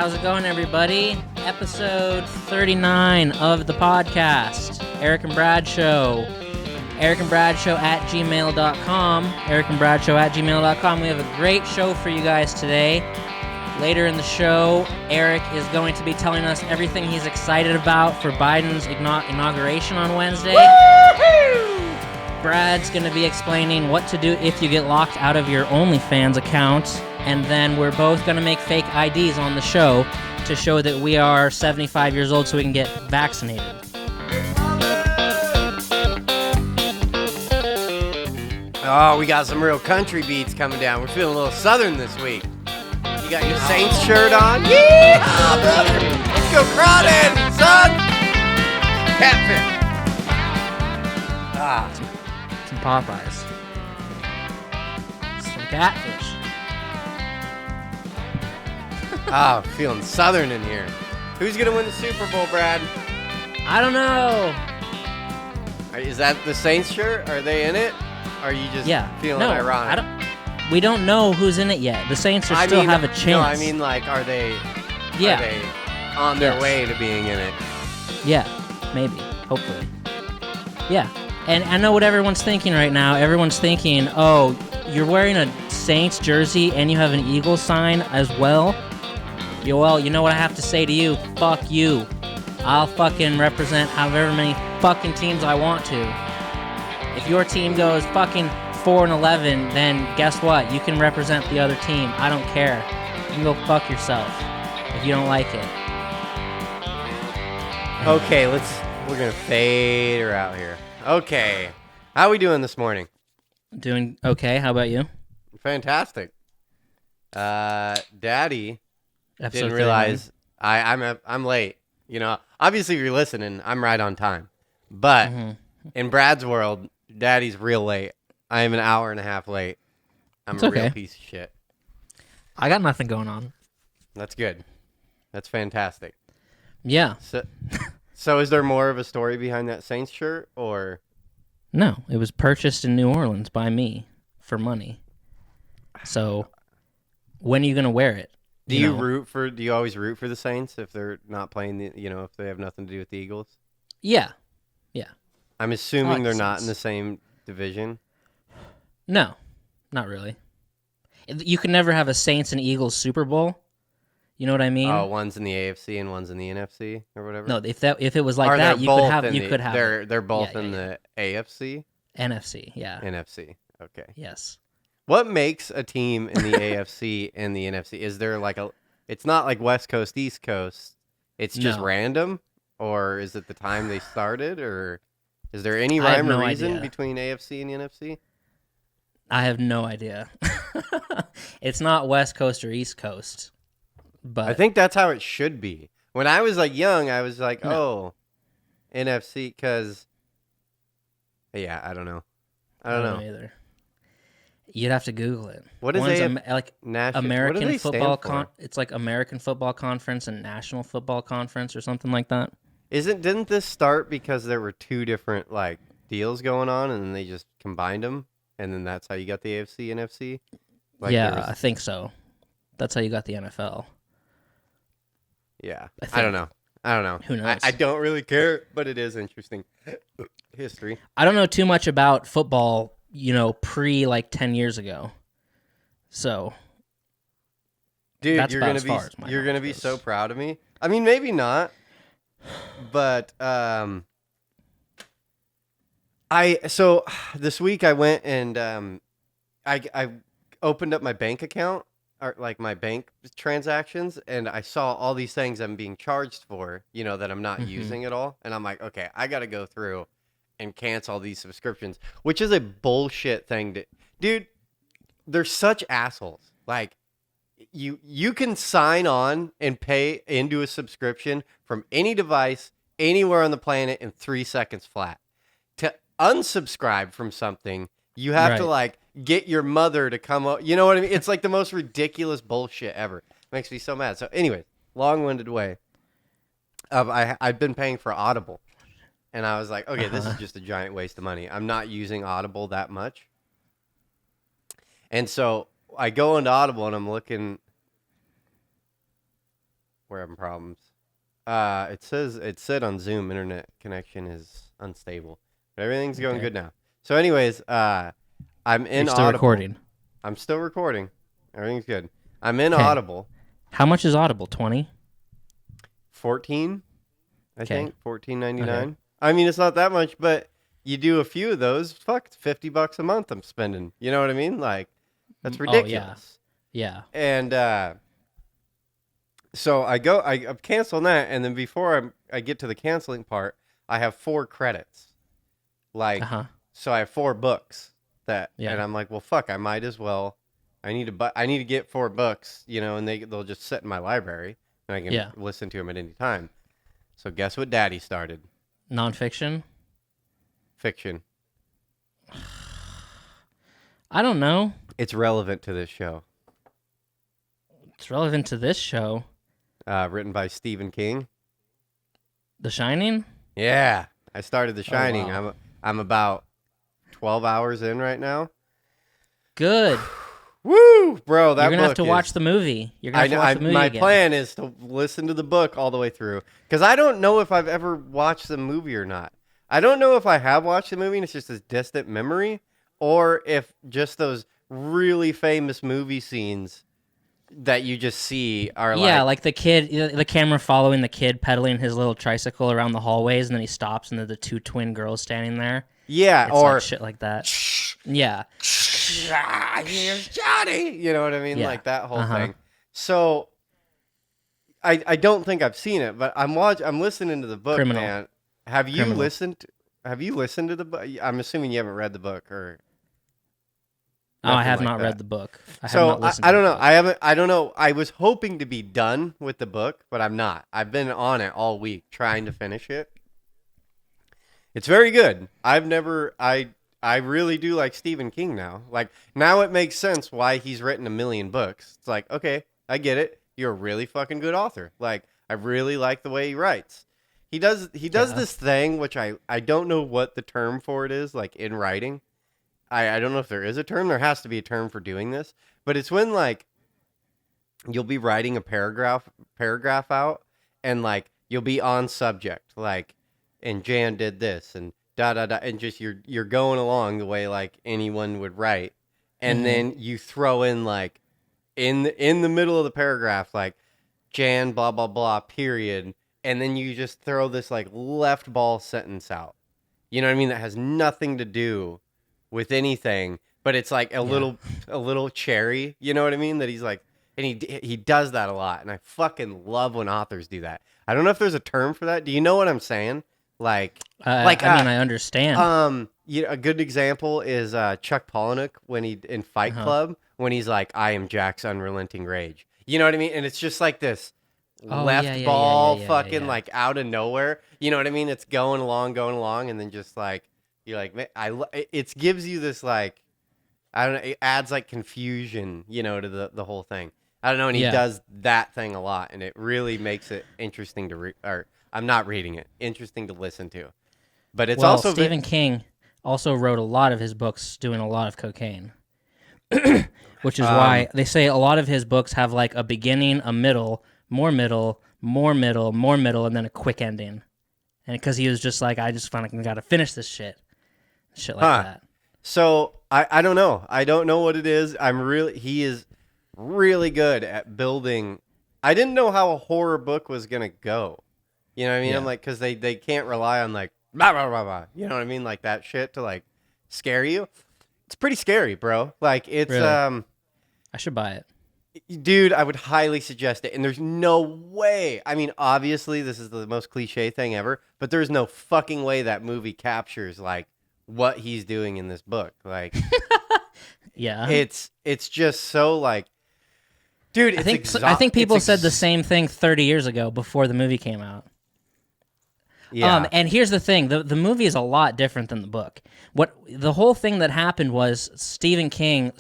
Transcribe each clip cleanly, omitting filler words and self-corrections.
How's it going, everybody? Episode 39 of the podcast, Erick and Brad Show. erickandbradshow@gmail.com. erickandbradshow@gmail.com. We have a great show for you guys today. Later in the show, Erick is going to be telling us everything he's excited about for Biden's inauguration on Wednesday. Woo-hoo! Brad's going to be explaining what to do if you get locked out of your OnlyFans account. And then we're both going to make fake IDs on the show to show that we are 75 years old so we can get vaccinated. Oh, we got some real country beats coming down. We're feeling a little southern this week. You got your Saints shirt on? Yeah, brother. Let's go crawling, son. Catfish. Some Popeyes. Some catfish. Oh, feeling southern in here. Who's going to win the Super Bowl, Brad? I don't know. Is that the Saints shirt? Are they in it? Or are you just feeling ironic? We don't know who's in it yet. The Saints still have a chance. No, I mean, like, are they on their way to being in it? Yeah, maybe. Hopefully. Yeah. And I know what everyone's thinking right now. Everyone's thinking, oh, you're wearing a Saints jersey and you have an Eagles sign as well? Well, you know what I have to say to you? Fuck you. I'll fucking represent however many fucking teams I want to. If your team goes fucking 4-11, then guess what? You can represent the other team. I don't care. You can go fuck yourself if you don't like it. Okay, we're gonna fade her out here. Okay. How we doing this morning? Doing okay. How about you? Fantastic. Daddy Episode didn't realize I'm late. You know, obviously if you're listening, I'm right on time. But in Brad's world, Daddy's real late. I am an hour and a half late. I'm a real piece of shit. I got nothing going on. That's good. That's fantastic. Yeah. So is there more of a story behind that Saints shirt, or? No, it was purchased in New Orleans by me for money. So when are you going to wear it? Do you always root for the Saints if they're not playing if they have nothing to do with the Eagles? Yeah. Yeah. I'm assuming they're not in the same division. No, not really. You can never have a Saints and Eagles Super Bowl. You know what I mean? Oh, one's in the AFC and one's in the NFC or whatever. No, if it was like that, you could have. They're both in the AFC. NFC, yeah. NFC, okay. Yes. What makes a team in the AFC and the NFC? Is there it's not like West Coast, East Coast. It's just random, or is it the time they started, or is there any rhyme or reason between AFC and the NFC? I have no idea. It's not West Coast or East Coast. But I think that's how it should be. When I was young, I was like, oh, NFC, because, yeah, I don't know. I don't know either. You'd have to Google it. What is American football? It's like American Football Conference and National Football Conference or something like that. Didn't this start because there were two different deals going on and then they just combined them and then that's how you got the AFC and NFC? I think so. That's how you got the NFL. Yeah, I don't know. Who knows? I don't really care, but it is interesting history. I don't know too much about football, pre 10 years ago. So, dude, you're gonna be so proud of me. I mean, maybe not, but so this week I went and I opened up my bank account. Or my bank transactions, and I saw all these things I'm being charged for, that I'm not using at all. And I'm like, okay, I got to go through and cancel all these subscriptions, which is a bullshit thing to, dude, they're such assholes. You can sign on and pay into a subscription from any device, anywhere on the planet in 3 seconds flat. To unsubscribe from something, you have to get your mother to come up. You know what I mean? It's the most ridiculous bullshit ever. It makes me so mad. So anyways, long-winded way. I've been paying for Audible. And I was like, okay, this is just a giant waste of money. I'm not using Audible that much. And so I go into Audible and I'm looking. we're having problems. It said on Zoom internet connection is unstable, but everything's going good now. So, anyways, I'm in You're still Audible. recording. I'm still recording. Everything's good. I'm in 'Kay. Audible. How much is Audible? 20? 14, I 'Kay. think. $14.99. Okay. I mean, it's not that much, but you do a few of those. Fuck, it's $50 a month I'm spending. You know what I mean? Like, that's ridiculous. Yeah. And so I'm canceling that, and then before I get to the canceling part, I have 4 credits. Like, so I have 4 books and I'm like, well, fuck, I might as well. I need to get 4 books, and they'll just sit in my library, and I can listen to them at any time. So guess what Daddy started? Nonfiction? Fiction. I don't know. It's relevant to this show. It's relevant to this show. Written by Stephen King. The Shining? Yeah, I started The Shining. Oh, wow. I'm about 12 hours in right now. Good. Woo, bro! That You're gonna book have to watch the movie. You're gonna have to watch the movie my again. plan is to listen to the book all the way through, because I don't know if I've ever watched the movie or not. I don't know if I have watched the movie and it's just this distant memory, or if just those really famous movie scenes that you just see are like the kid, the camera following the kid pedaling his little tricycle around the hallways, and then he stops, and there are the 2 twin girls standing there. Yeah, It's or like shit like that. Yeah. Here's Johnny. You know what I mean? Yeah. Like that whole thing. So I don't think I've seen it, but I'm listening to the book, Criminal. man. Have you Criminal. listened to the book? I'm assuming you haven't read the book or Oh, I nothing have like not that. read the book. I have So not listened I to don't the know. book. I don't know. I was hoping to be done with the book, but I'm not. I've been on it all week trying to finish it. It's very good. I really do like Stephen King now. Like, now it makes sense why he's written a million books. It's like, okay, I get it. You're a really fucking good author. Like, I really like the way he writes. He does this thing, which I don't know what the term for it is, like in writing. I don't know if there is a term. There has to be a term for doing this. But it's when, like, you'll be writing a paragraph out, and, like, you'll be on subject. Like, and Jan did this, and da-da-da, and just you're going along the way, like, anyone would write. And then you throw in, like, in the middle of the paragraph, like, Jan, blah, blah, blah, period. And then you just throw this, like, left ball sentence out. You know what I mean? That has nothing to do with anything, but it's like a little cherry, you know what I mean? That he's like, and he does that a lot, and I fucking love when authors do that. I don't know if there's a term for that. Do you know what I'm saying? Like, I mean, I understand. A good example is Chuck Palahniuk when he in Fight Club, when he's like, "I am Jack's unrelenting rage." You know what I mean? And it's just like this left ball, fucking like out of nowhere. You know what I mean? It's going along, and then just like you're like, man, it gives you this, like, I don't know, it adds like confusion, to the whole thing. I don't know, and he does that thing a lot, and it really makes it interesting to read. Or I'm not reading it, interesting to listen to. But it's also Stephen King also wrote a lot of his books doing a lot of cocaine, which is why they say a lot of his books have like a beginning, a middle, more middle, more middle, more middle, and then a quick ending. And because he was just like, I just finally got to finish this shit like that. So I don't know. I don't know what it is. He is really good at building. I didn't know how a horror book was gonna go. You know what I mean? Yeah. I'm like, because they can't rely on like blah, blah, blah, blah. You know what I mean? Like that shit to like scare you. It's pretty scary, bro. Like it's Really? I should buy it. Dude, I would highly suggest it. And there's no way. I mean, obviously this is the most cliche thing ever, but there's no fucking way that movie captures like what he's doing in this book. Like Yeah. It's just so like, dude, I think people said the same thing 30 years ago before the movie came out. Yeah. And here's the thing: the movie is a lot different than the book. What the whole thing that happened was Stephen King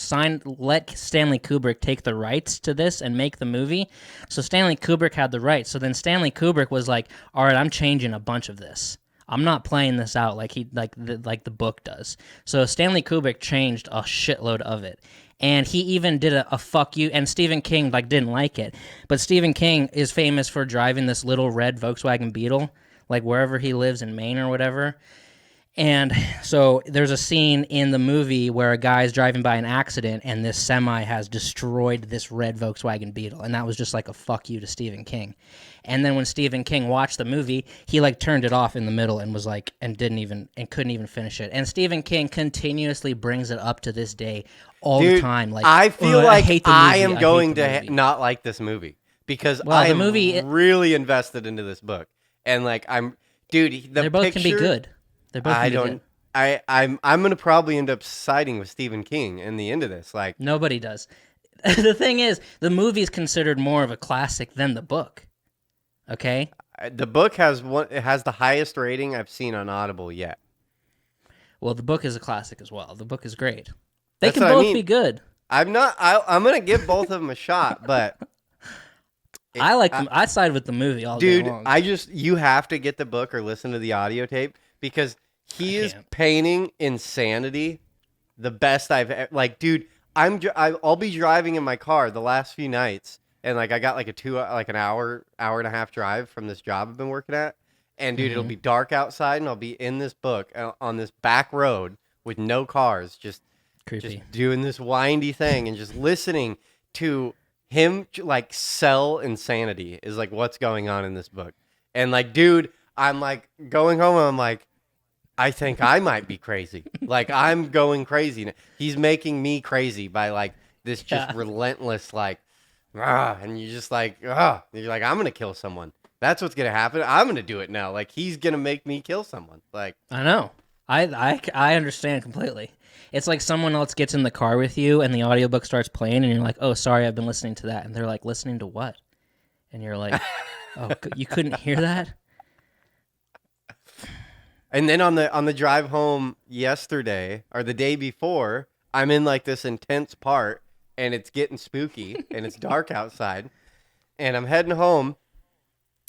let Stanley Kubrick take the rights to this and make the movie. So Stanley Kubrick had the rights. So then Stanley Kubrick was like, "All right, I'm changing a bunch of this. I'm not playing this out like the book does. So Stanley Kubrick changed a shitload of it. And he even did a fuck you, and Stephen King didn't like it. But Stephen King is famous for driving this little red Volkswagen Beetle, like wherever he lives in Maine or whatever. And so there's a scene in the movie where a guy's driving by an accident and this semi has destroyed this red Volkswagen Beetle. And that was just like a fuck you to Stephen King. And then when Stephen King watched the movie, he turned it off in the middle and was like, and couldn't even finish it. And Stephen King continuously brings it up to this day all the time. Like, I feel like I am I going to not like this movie because the movie really invested into this book. And like, they both can be good. They're both good. I'm gonna probably end up siding with Stephen King in the end of this. Like nobody does. The thing is, the movie's considered more of a classic than the book. Okay? The book has the highest rating I've seen on Audible yet. Well, the book is a classic as well. The book is great. They can both be good. I'm gonna give both of them a shot, but I like them. I side with the movie all day long. Dude, you have to get the book or listen to the audio tape because he is painting insanity the best I've ever. Like, dude, I'll be driving in my car the last few nights, and like I got like an hour and a half drive from this job I've been working at, and dude, it'll be dark outside, and I'll be in this book on this back road with no cars, just doing this windy thing and just listening to him like sell insanity is like what's going on in this book. And like, dude, I'm like going home and I'm like, I think I might be crazy. Like I'm going crazy. He's making me crazy by like this just relentless like, and you're just like, you're like, I'm going to kill someone. That's what's going to happen. I'm going to do it now. Like he's going to make me kill someone. Like, I know. I understand completely. It's like someone else gets in the car with you and the audiobook starts playing and you're like, oh, sorry, I've been listening to that. And they're like, listening to what? And you're like, oh, you couldn't hear that? And then on the drive home yesterday or the day before, I'm in like this intense part and it's getting spooky and it's dark outside and I'm heading home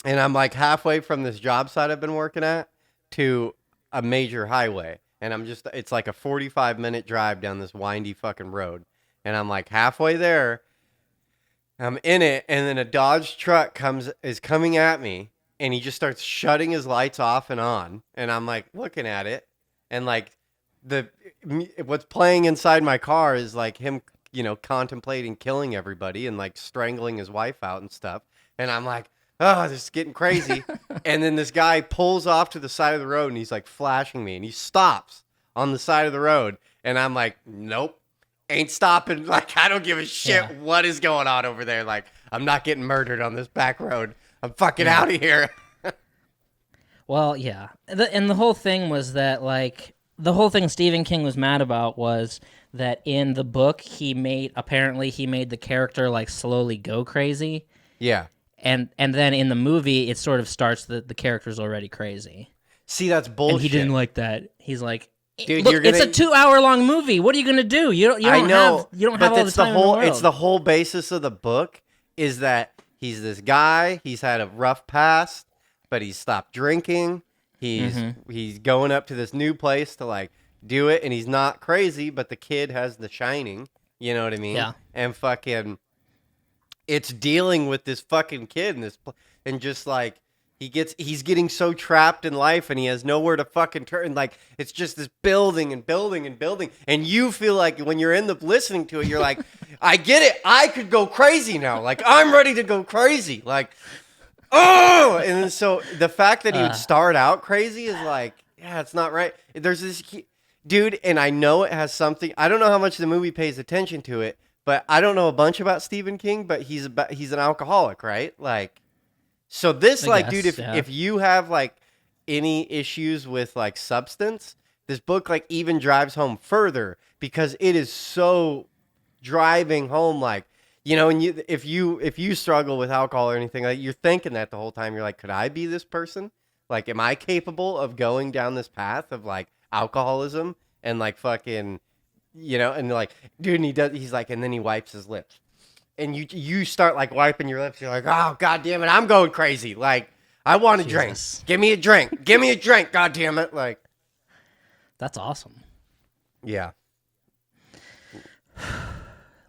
and I'm like halfway from this job site I've been working at to a major highway. And it's like a 45-minute drive down this windy fucking road. And I'm like halfway there. I'm in it. And then a Dodge truck is coming at me. And he just starts shutting his lights off and on. And I'm like looking at it. And like what's playing inside my car is like him, contemplating killing everybody and like strangling his wife out and stuff. And I'm like, oh, this is getting crazy. And then this guy pulls off to the side of the road and he's like flashing me and he stops on the side of the road. And I'm like, nope, ain't stopping. Like, I don't give a shit what is going on over there. Like, I'm not getting murdered on this back road. I'm fucking out of here. Well, yeah. And the whole thing was that, like, the whole thing Stephen King was mad about was that in the book, apparently he made the character, like, slowly go crazy. Yeah. And then in the movie, it sort of starts that the character's already crazy. See, that's bullshit. And he didn't like that. He's like, dude, look, it's a 2-hour-long movie. What are you gonna do? You don't have all the time in the world. It's the whole basis of the book is that he's this guy. He's had a rough past, but he's stopped drinking. He's going up to this new place to like do it, and he's not crazy. But the kid has the shining. You know what I mean? Yeah. And fucking. It's dealing with this fucking kid and just like he's getting so trapped in life and he has nowhere to fucking turn. Like it's just this building and building and building. And you feel like when you're listening to it, you're like, I get it. I could go crazy now. Like I'm ready to go crazy. Like, oh, and so the fact that he would start out crazy is like, yeah, it's not right. There's this dude. And I know it has something. I don't know how much the movie pays attention to it. But I don't know a bunch about Stephen King, but he's an alcoholic, right? Like, so this, dude, if you have like any issues with like substance, this book like even drives home further because it is so driving home, like, and if you struggle with alcohol or anything, like you're thinking that the whole time. You're like, could I be this person? Like, am I capable of going down this path of like alcoholism and like fucking. And like, dude, and he's like, and then he wipes his lips. And you start like wiping your lips. You're like, oh, God damn it, I'm going crazy. Like, I want a drink. Give me a drink. Give me a drink. God damn it! Like, that's awesome. Yeah.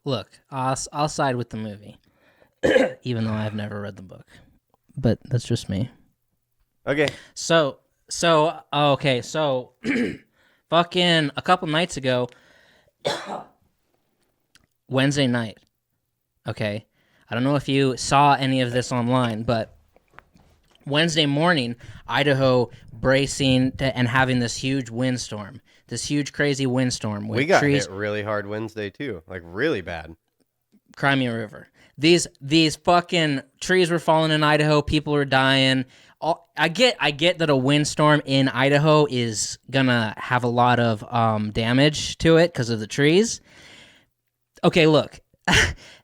Look, I'll side with the movie, even though I've never read the book. But that's just me. Okay. So fucking a couple nights ago, Wednesday night. Okay, I don't know if you saw any of this online, but Wednesday morning, Idaho bracing and having this huge windstorm, this huge crazy windstorm. With we got trees, hit really hard Wednesday too, like really bad. Crimea River. These fucking trees were falling in Idaho. People were dying. I get that a windstorm in Idaho is gonna have a lot of damage to it because of the trees. Okay, look,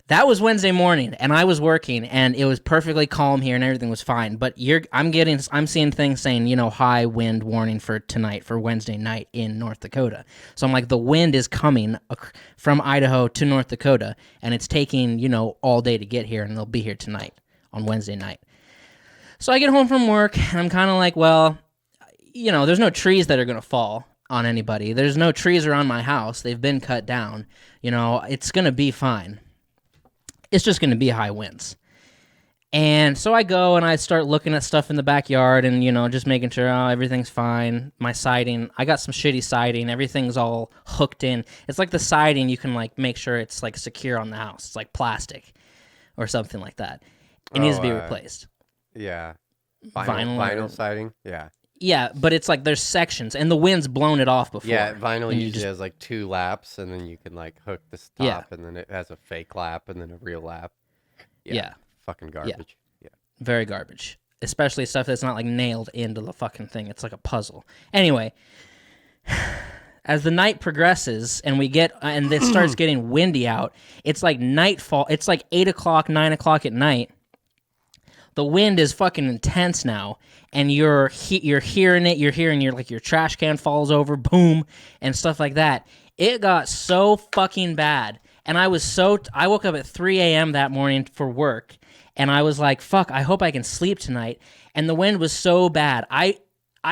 that was Wednesday morning, and I was working, and it was perfectly calm here, and everything was fine. But I'm seeing things saying, high wind warning for tonight, for Wednesday night in North Dakota. So I'm like, the wind is coming from Idaho to North Dakota, and it's taking, all day to get here, and they'll be here tonight on Wednesday night. So I get home from work, and I'm kind of like, well, there's no trees that are going to fall on anybody. There's no trees around my house. They've been cut down. It's going to be fine. It's just going to be high winds. And so I go and I start looking at stuff in the backyard and, just making sure everything's fine. My siding, I got some shitty siding. Everything's all hooked in. It's like the siding, you can make sure it's secure on the house. It's like plastic or something like that. It needs to be replaced. Yeah. Vinyl siding. Yeah. Yeah, but it's there's sections and the wind's blown it off before. Yeah, vinyl usually has 2 laps and then you can hook this top and then it has a fake lap and then a real lap. Yeah. Fucking garbage. Yeah. Very garbage. Especially stuff that's not nailed into the fucking thing. It's like a puzzle. Anyway, as the night progresses and and it starts getting windy out, it's like nightfall. It's 8 o'clock, 9 o'clock at night. The wind is fucking intense now, and you're hearing it. You're hearing your trash can falls over, boom, and stuff like that. It got so fucking bad, and I woke up at 3 a.m. that morning for work, and I was like, fuck, I hope I can sleep tonight. And the wind was so bad. I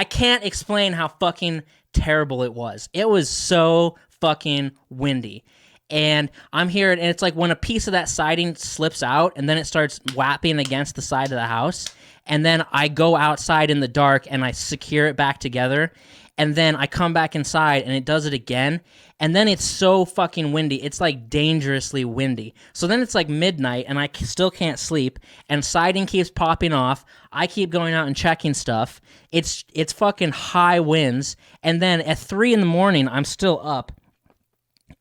can't explain how fucking terrible it was. It was so fucking windy. And I'm here, and it's when a piece of that siding slips out, and then it starts whapping against the side of the house, and then I go outside in the dark, and I secure it back together, and then I come back inside, and it does it again, and then it's so fucking windy. It's dangerously windy. So then it's midnight, and I still can't sleep, and siding keeps popping off. I keep going out and checking stuff. It's fucking high winds, and then at 3 in the morning, I'm still up.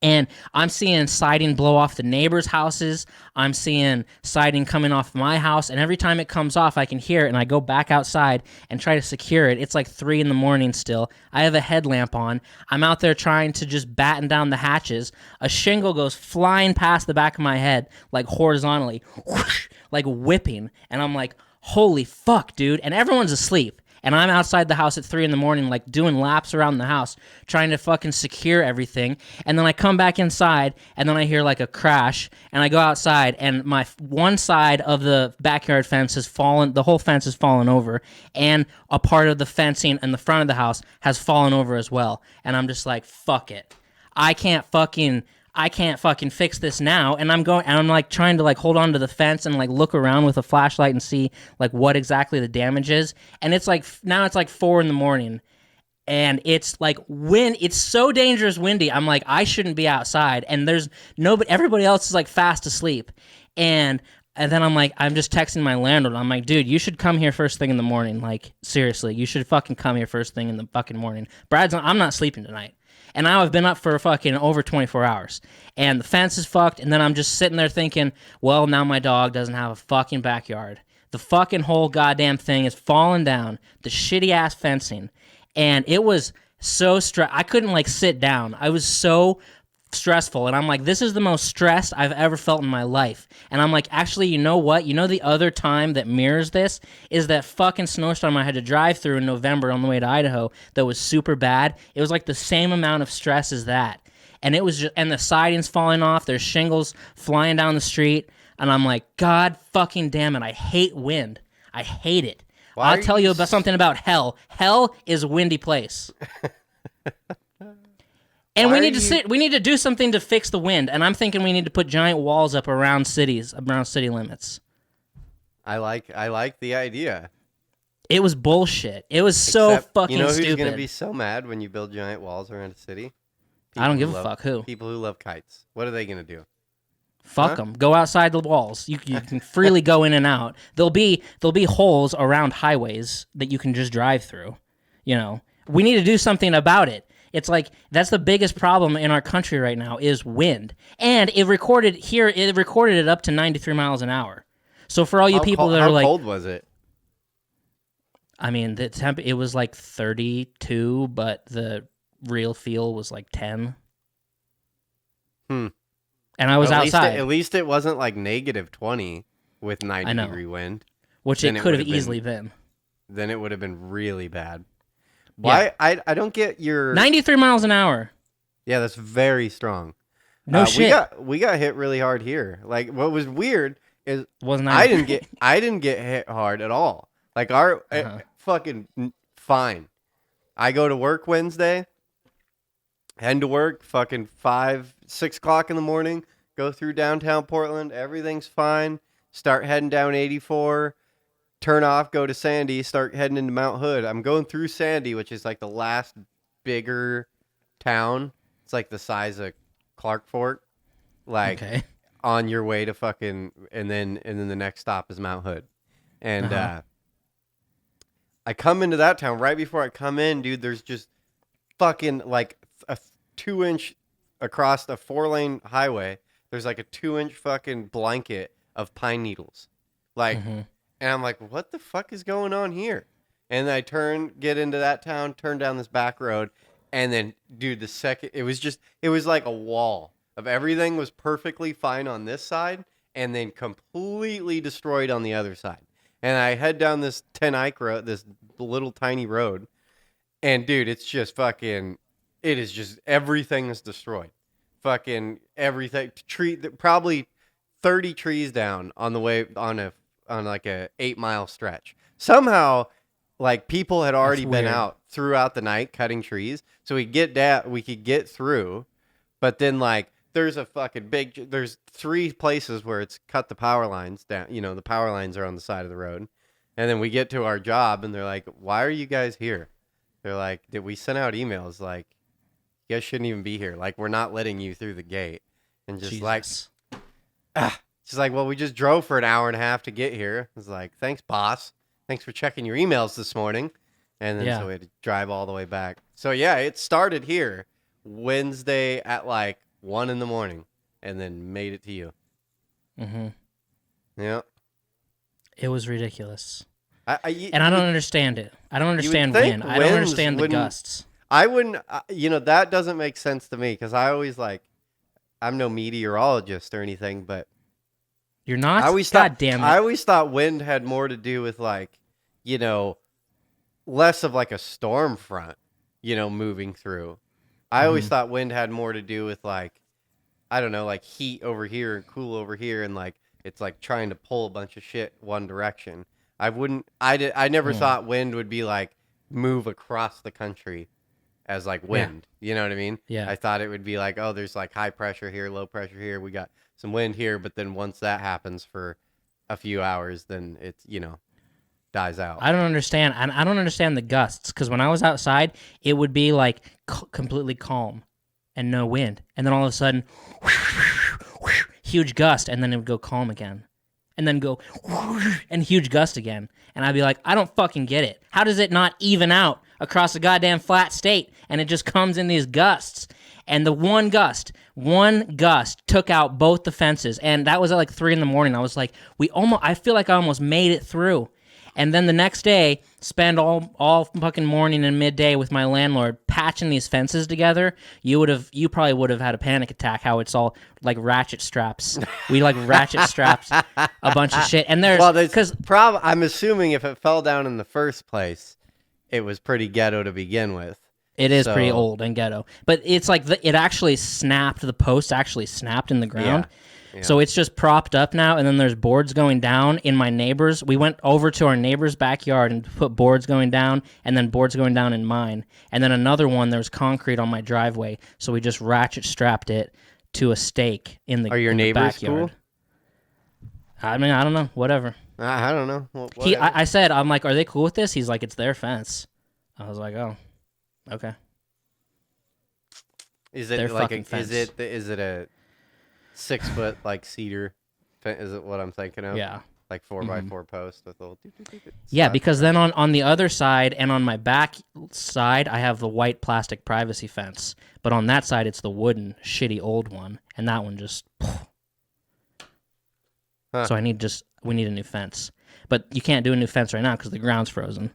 And I'm seeing siding blow off the neighbors' houses. I'm seeing siding coming off my house. And every time it comes off, I can hear it. And I go back outside and try to secure it. It's 3 in the morning still. I have a headlamp on. I'm out there trying to just batten down the hatches. A shingle goes flying past the back of my head, horizontally, whoosh, whipping. And I'm like, holy fuck, dude. And everyone's asleep. And I'm outside the house at 3 in the morning, doing laps around the house, trying to fucking secure everything. And then I come back inside, and then I hear a crash, and I go outside, and my one side of the backyard fence has fallen, the whole fence has fallen over, and a part of the fencing in the front of the house has fallen over as well. And I'm just like, fuck it. I can't fucking fix this now. And I'm trying to trying to hold on to the fence and look around with a flashlight and see what exactly the damage is. And it's now it's 4 in the morning, and it's wind. It's so dangerous windy. I'm I shouldn't be outside, and there's nobody. Everybody else is fast asleep, and then I'm just texting my landlord. I'm dude, you should come here first thing in the morning. Seriously, you should fucking come here first thing in the fucking morning. I'm not sleeping tonight. And now I've been up for fucking over 24 hours. And the fence is fucked. And then I'm just sitting there thinking, well, now my dog doesn't have a fucking backyard. The fucking whole goddamn thing is falling down. The shitty-ass fencing. And it was so I couldn't, sit down. I was so stressful. And I'm this is the most stressed I've ever felt in my life. And I'm actually, you know what? The other time that mirrors this is that fucking snowstorm I had to drive through in November on the way to Idaho that was super bad. It was the same amount of stress as that. And it was just, and the siding's falling off. There's shingles flying down the street. And I'm God fucking damn it. I hate wind. I hate it. I'll tell you about something about hell. Hell is a windy place. And we need to do something to fix the wind. And I'm thinking we need to put giant walls up around cities, around city limits. I like the idea. It was bullshit. It was so fucking stupid. You know who's going to be so mad when you build giant walls around a city? I don't give a fuck who. People who love kites. What are they going to do? Fuck them. Go outside the walls. You can freely go in and out. There'll be holes around highways that you can just drive through. You know, we need to do something about it. It's like that's the biggest problem in our country right now is wind. And it recorded it up to 93 miles an hour. So for all you people that are like, how cold was it? I mean, the temp it was like 32, but the real feel was like 10. And I was outside. At least it wasn't like negative 20 with 90-degree wind. Which it could have easily been. Then it would have been really bad. Why? Yeah. I don't get your... 93 miles an hour. Yeah, that's very strong. No shit. We got hit really hard here. Like, what was weird is I didn't get hit hard at all. Like, fucking fine. I go to work Wednesday. Head to work, fucking 6 o'clock in the morning, go through downtown Portland, everything's fine, start heading down 84, turn off, go to Sandy, start heading into Mount Hood. I'm going through Sandy, which is like the last bigger town. It's like the size of Clark Fork. Like, on your way to fucking, and then the next stop is Mount Hood. And I come into that town, right before I come in, dude, there's just fucking like a 2-inch across the 4-lane highway. There's like a 2-inch fucking blanket of pine needles. Like, and I'm like, what the fuck is going on here? And then I get into that town, turn down this back road. And then, dude, it was like a wall of everything was perfectly fine on this side and then completely destroyed on the other side. And I head down this 10 Ike road, this little tiny road. And dude, it's just fucking, it is just, everything is destroyed. Fucking everything. Probably 30 trees down on the way, on like a 8-mile stretch. Somehow, like, people had already been out throughout the night cutting trees. So we could get through. But then, like, there's there's 3 places where it's cut the power lines down. You know, the power lines are on the side of the road. And then we get to our job and they're like, why are you guys here? They're like, did we send out emails like, you guys shouldn't even be here. Like, we're not letting you through the gate. And just Jesus. She's like, well, we just drove for an hour and a half to get here. I was like, thanks, boss. Thanks for checking your emails this morning. And then so we had to drive all the way back. So yeah, it started here Wednesday at like 1 in the morning and then made it to you. Yeah. It was ridiculous. And I don't understand it. I don't understand wind. I don't understand the gusts. I wouldn't, that doesn't make sense to me because I always I'm no meteorologist or anything, but. You're not? God damn it. I always thought wind had more to do with less of like a storm front, moving through. I always thought wind had more to do with like, I don't know, like heat over here and cool over here and like, it's like trying to pull a bunch of shit one direction. I never thought wind would be like move across the country as like wind. Yeah. You know what I mean? Yeah. I thought it would be like, oh, there's like high pressure here, low pressure here. We got some wind here, but then once that happens for a few hours, then it's, dies out. I don't understand. I don't understand the gusts because when I was outside, it would be like completely calm and no wind. And then all of a sudden, huge gust, and then it would go calm again. And then go, and huge gust again. And I'd be like, I don't fucking get it. How does it not even out across the goddamn flat state? And it just comes in these gusts. And the one gust took out both the fences. And that was at like 3 in the morning. I was like, I feel like I almost made it through. And then the next day, spend all fucking morning and midday with my landlord patching these fences together. You probably would have had a panic attack. How it's all like ratchet straps. We like ratchet straps a bunch of shit. And I'm assuming if it fell down in the first place, it was pretty ghetto to begin with. It is pretty old and ghetto, but it's like it actually snapped. The post actually snapped in the ground. So it's just propped up now, and then there's boards going down in my neighbor's. We went over to our neighbor's backyard and put boards going down, and then boards going down in mine. And then another one, there's concrete on my driveway, so we just ratchet strapped it to a stake in the, Are your in the neighbors backyard. cool? I mean, I don't know. Whatever. I don't know. Well, I said, I'm like, are they cool with this? He's like, it's their fence. I was like, oh, okay. Is it Their like fucking fence. is it a 6 foot like cedar? Is it what I'm thinking of? Yeah. Like 4x4 post with little. Yeah, because then on the other side and on my back side, I have the white plastic privacy fence. But on that side, it's the wooden, shitty old one, and that one just. Huh. So we need a new fence, but you can't do a new fence right now because the ground's frozen.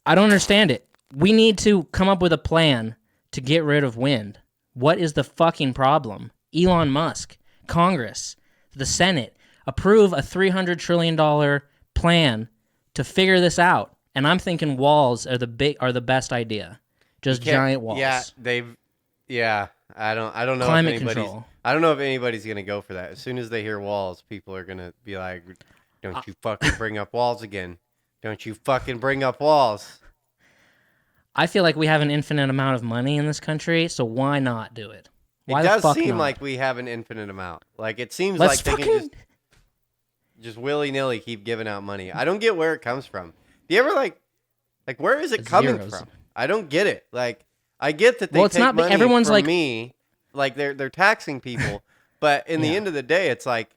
I don't understand it. We need to come up with a plan to get rid of wind. What is the fucking problem? Elon Musk, Congress, the Senate, approve a $300 trillion plan to figure this out. And I'm thinking walls are the best idea. Just giant walls. Yeah, I don't know Climate if anybody's control. I don't know if anybody's gonna go for that. As soon as they hear walls, people are gonna be like, "Don't you fucking bring up walls again? Don't you fucking bring up walls?" I feel like we have an infinite amount of money in this country, so why not do it? Why It the does fuck seem not? like we have an infinite amount. Like it seems Let's like they can just willy-nilly keep giving out money. I don't get where it comes from. Do you ever like where is it coming zeros. from? I don't get it. Like I get that they Well, it's take not- money everyone's from like- me, like they're taxing people, but in the Yeah. end of the day, it's like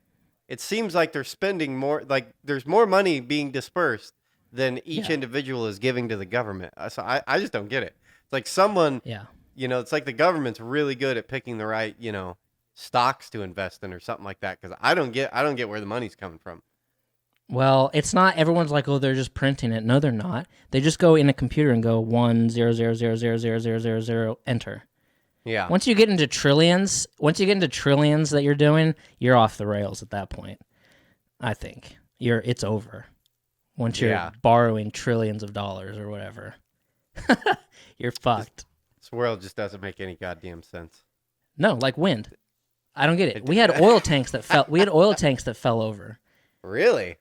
it seems like they're spending more. Like there's more money being dispersed than each individual is giving to the government. So I just don't get it. It's like someone, Yeah. it's like the government's really good at picking the right, stocks to invest in or something like that. Because I don't get where the money's coming from. Well, it's not. Everyone's like, oh, they're just printing it. No, they're not. They just go in a computer and go 1 0 0 0 0 0 0 0 0 enter. Yeah. Once you get into trillions, that you're doing, you're off the rails at that point. I think it's over. Once you're borrowing trillions of dollars or whatever, you're fucked. This world just doesn't make any goddamn sense. No, like wind. I don't get it. We had oil tanks that fell. We had oil tanks that fell over. Really?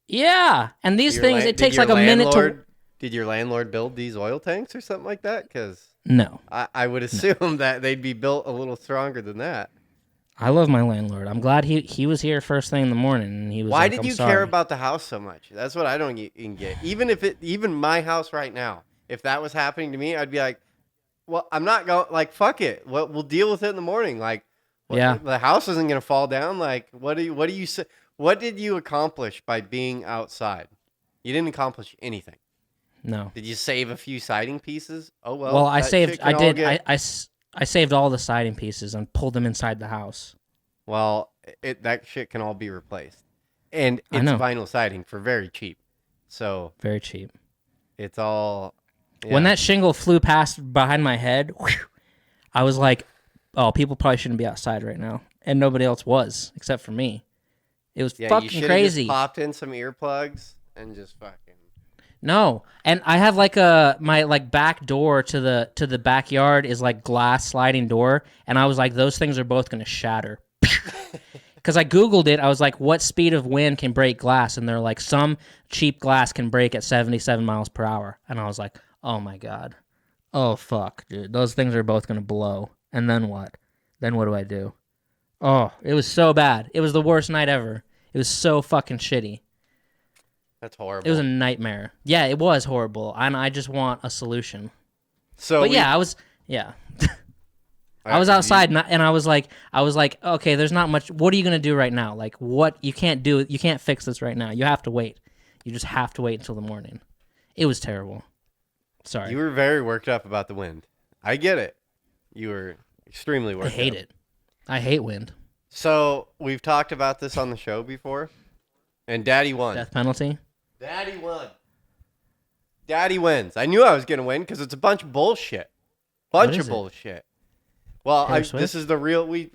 Yeah, and these things, it takes like a minute to. Did your landlord build these oil tanks or something like that? Because No, I would assume that they'd be built a little stronger than that. I love my landlord. I'm glad he was here first thing in the morning, and he was. Why like, did "I'm you sorry." care about the house so much? That's what I don't even get. Even my house right now, if that was happening to me, I'd be like, well, I'm not going. Like, fuck it. We'll deal with it in the morning. Like, Yeah. the house isn't gonna fall down. Like, what do you say? What did you accomplish by being outside? You didn't accomplish anything. No. Did you save a few siding pieces? Oh well. Well, I that saved. shit I can all did. get- I saved all the siding pieces and pulled them inside the house. Well, that shit can all be replaced, and I it's know. vinyl siding for very cheap. So Very cheap. it's all. When yeah. that shingle flew past behind my head, whew, I was like, "Oh, people probably shouldn't be outside right now," and nobody else was except for me. It was you fucking should have crazy. just popped in some earplugs and just fucking. No, and I have like my back door to the backyard is like glass sliding door, and I was like, those things are both gonna shatter. Because I Googled it, I was like, what speed of wind can break glass? And they're like, some cheap glass can break at 77 miles per hour. And I was like, oh my God. Oh fuck, dude. Those things are both gonna blow. And then what? Then what do I do? Oh, it was so bad. It was the worst night ever. It was so fucking shitty. That's horrible. It was a nightmare. Yeah, it was horrible. And I just want a solution. So, But yeah, I was outside and I was like, okay, there's not much. What are you going to do right now? Like, what? You can't fix this right now. You have to wait. You just have to wait until the morning. It was terrible. Sorry. You were very worked up about the wind. I get it. You were extremely worked up. I hate it. I hate wind. So we've talked about this on the show before, and Daddy won. Death penalty. Daddy won. Daddy wins. I knew I was gonna win because it's a bunch of bullshit. What Bunch is of it? bullshit. Well, Taylor Swift? this is the real. We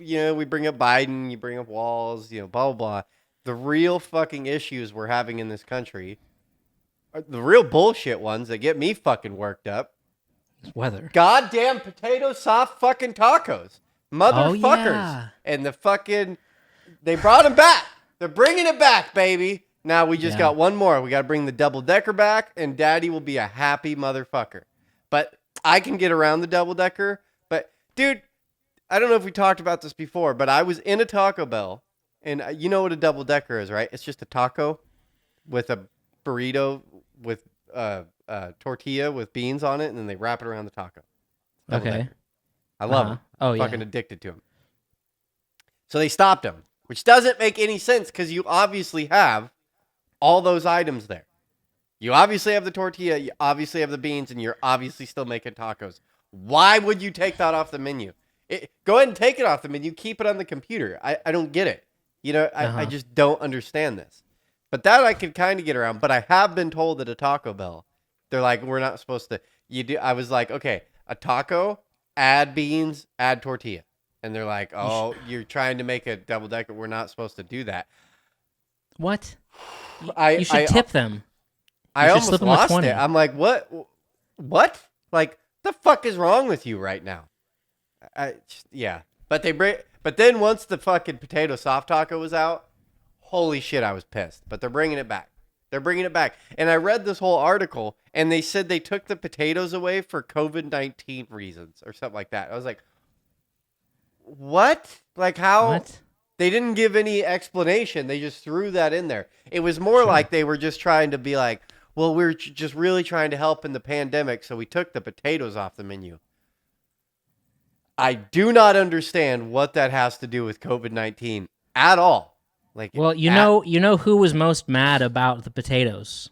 bring up Biden, you bring up walls, blah blah blah. The real fucking issues we're having in this country, are the real bullshit ones that get me fucking worked up. Weather. Goddamn potato soft fucking tacos, motherfuckers, yeah. and the fucking They brought him back. They're bringing it back, baby. Now we just got one more. We got to bring the double-decker back, and Daddy will be a happy motherfucker. But I can get around the double-decker. But, dude, I don't know if we talked about this before, but I was in a Taco Bell, and you know what a double-decker is, right? It's just a taco with a burrito with tortilla with beans on it, and then they wrap it around the taco. Okay. I love them. Oh, yeah. Fucking addicted to them. So they stopped him, which doesn't make any sense because you obviously have all those items there. You obviously have the tortilla, you obviously have the beans, and you're obviously still making tacos. Why would you take that off the menu? Go ahead and take it off the menu. Keep it on the computer. I don't get it. You know, I just don't understand this. But that I could kind of get around. But I have been told at a Taco Bell, they're like, we're not supposed to. I was like, okay, a taco, add beans, add tortilla. And they're like, oh, you're trying to make a double-decker. We're not supposed to do that. What? You should tip them. I almost lost it. I'm like, what? Like, the fuck is wrong with you right now? Yeah. But then once the fucking potato soft taco was out, holy shit, I was pissed. But they're bringing it back. And I read this whole article, and they said they took the potatoes away for COVID-19 reasons or something like that. I was like, what? Like, how? What? They didn't give any explanation. They just threw that in there. It was more like they were just trying to be like, well, we're just really trying to help in the pandemic, so we took the potatoes off the menu. I do not understand what that has to do with COVID-19 at all. Like, well, you know who was most mad about the potatoes?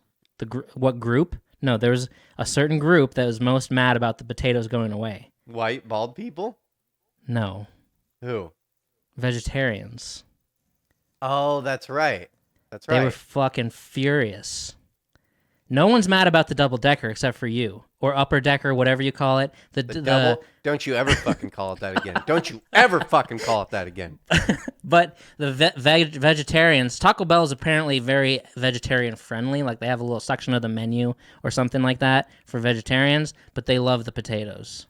What group? No, there was a certain group that was most mad about the potatoes going away. White, bald people? No. Who? Vegetarians. Oh, that's right. That's right. They were fucking furious. No one's mad about the double-decker except for you. Or upper-decker, whatever you call it. The double? Don't you ever fucking call it that again. Don't you ever fucking call it that again. But the vegetarians, Taco Bell is apparently very vegetarian-friendly. Like, they have a little section of the menu or something like that for vegetarians, but they love the potatoes.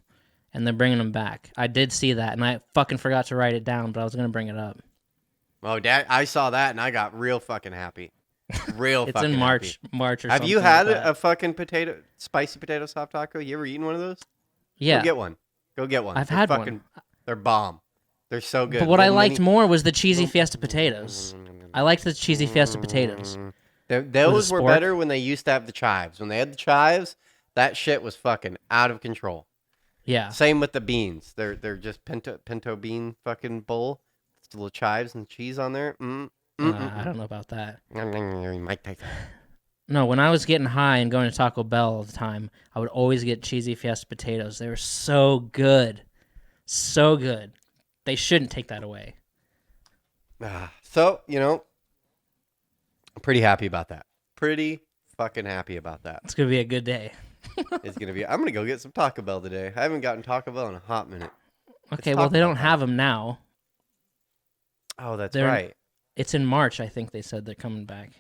And they're bringing them back. I did see that, and I fucking forgot to write it down, but I was going to bring it up. Oh, Dad, I saw that, and I got real fucking happy. It's in March or something. Have you had a fucking spicy potato soft taco? You ever eaten one of those? Yeah. Go get one. I've had one. They're bomb. They're so good. But what I liked more was the cheesy Fiesta potatoes. I liked the cheesy Fiesta potatoes. Those were better when they used to have the chives. When they had the chives, that shit was fucking out of control. Yeah. Same with the beans. They're just pinto bean fucking bowl. It's little chives and cheese on there. I don't know about that. Mike Tyson. No, when I was getting high and going to Taco Bell all the time, I would always get cheesy Fiesta potatoes. They were so good. So good. They shouldn't take that away. So, I'm pretty happy about that. Pretty fucking happy about that. It's going to be a good day. I'm going to go get some Taco Bell today. I haven't gotten Taco Bell in a hot minute. Okay, well, they don't have them now. Oh, that's right. It's in March, I think they said they're coming back.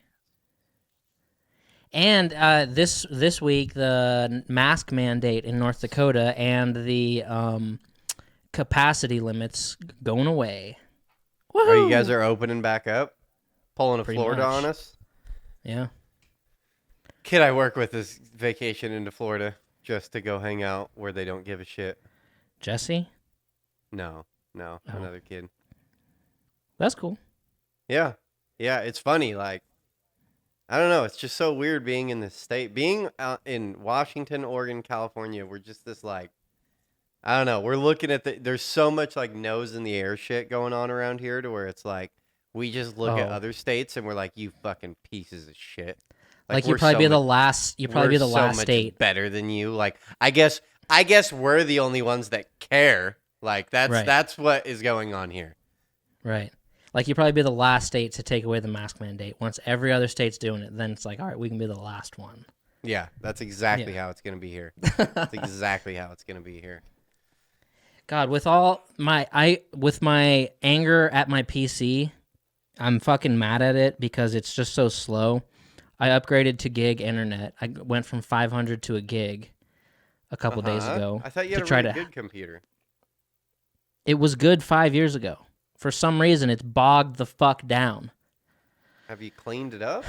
And this week, the mask mandate in North Dakota and the capacity limits going away. Woo-hoo! Oh, you guys are opening back up? Pulling a Florida on us? Yeah. Kid I work with is vacation into Florida just to go hang out where they don't give a shit. Jesse? No, another kid. That's cool. Yeah, it's funny. Like, I don't know. It's just so weird being in this state. Being in Washington, Oregon, California, we're just this like, I don't know. We're looking at there's so much like nose in the air shit going on around here to where it's like, we just look at other states and we're like, you fucking pieces of shit. Like you'd probably be the last. You'd probably be the last state better than you. Like I guess we're the only ones that care. Like that's what is going on here. Right. Like you'd probably be the last state to take away the mask mandate. Once every other state's doing it, then it's like, all right, we can be the last one. Yeah, that's exactly how it's going to be here. That's exactly how it's going to be here. God, with my anger at my PC, I'm fucking mad at it because it's just so slow. I upgraded to gig internet. I went from 500 to a gig a couple days ago. I thought you had a really good computer. It was good 5 years ago. For some reason, it's bogged the fuck down. Have you cleaned it up?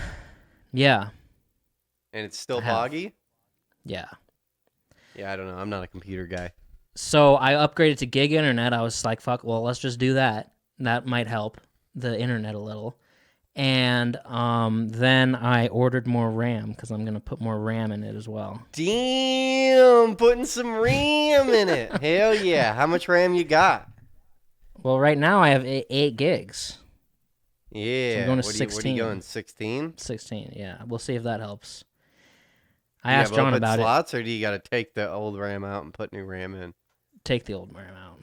Yeah. And it's still I have. boggy? Yeah. Yeah, I don't know. I'm not a computer guy. So I upgraded to gig internet. I was like, fuck, well, let's just do that. That might help the internet a little. And then I ordered more RAM because I'm going to put more RAM in it as well. Damn, putting some RAM in it. Hell yeah. How much RAM you got? Well, right now I have 8 gigs. Yeah. So I'm going to what 16. are you going, 16? 16, yeah. We'll see if that helps. I Do you asked have John open about slots, or do you got to take the old RAM out and put new RAM in? Take the old RAM out.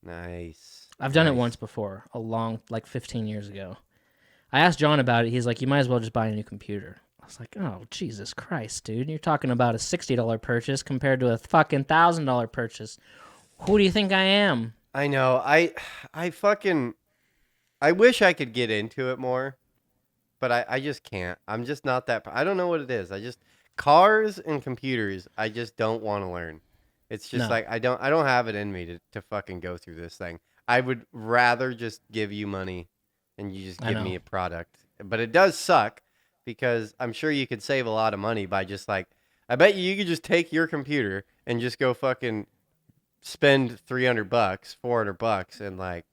Nice. I've done it once before, like 15 years ago. I asked John about it. He's like, you might as well just buy a new computer. I was like, oh, Jesus Christ, dude. You're talking about a $60 purchase compared to a fucking $1,000 purchase. Who do you think I am? I know. I wish I could get into it more, but I just can't. I'm just not that. I don't know what it is. Cars and computers, I just don't want to learn. It's just No. like I don't have it in me to fucking go through this thing. I would rather just give you money and you just give me a product. But it does suck because I'm sure you could save a lot of money by just like, I bet you could just take your computer and just go fucking spend $300, $400 and like,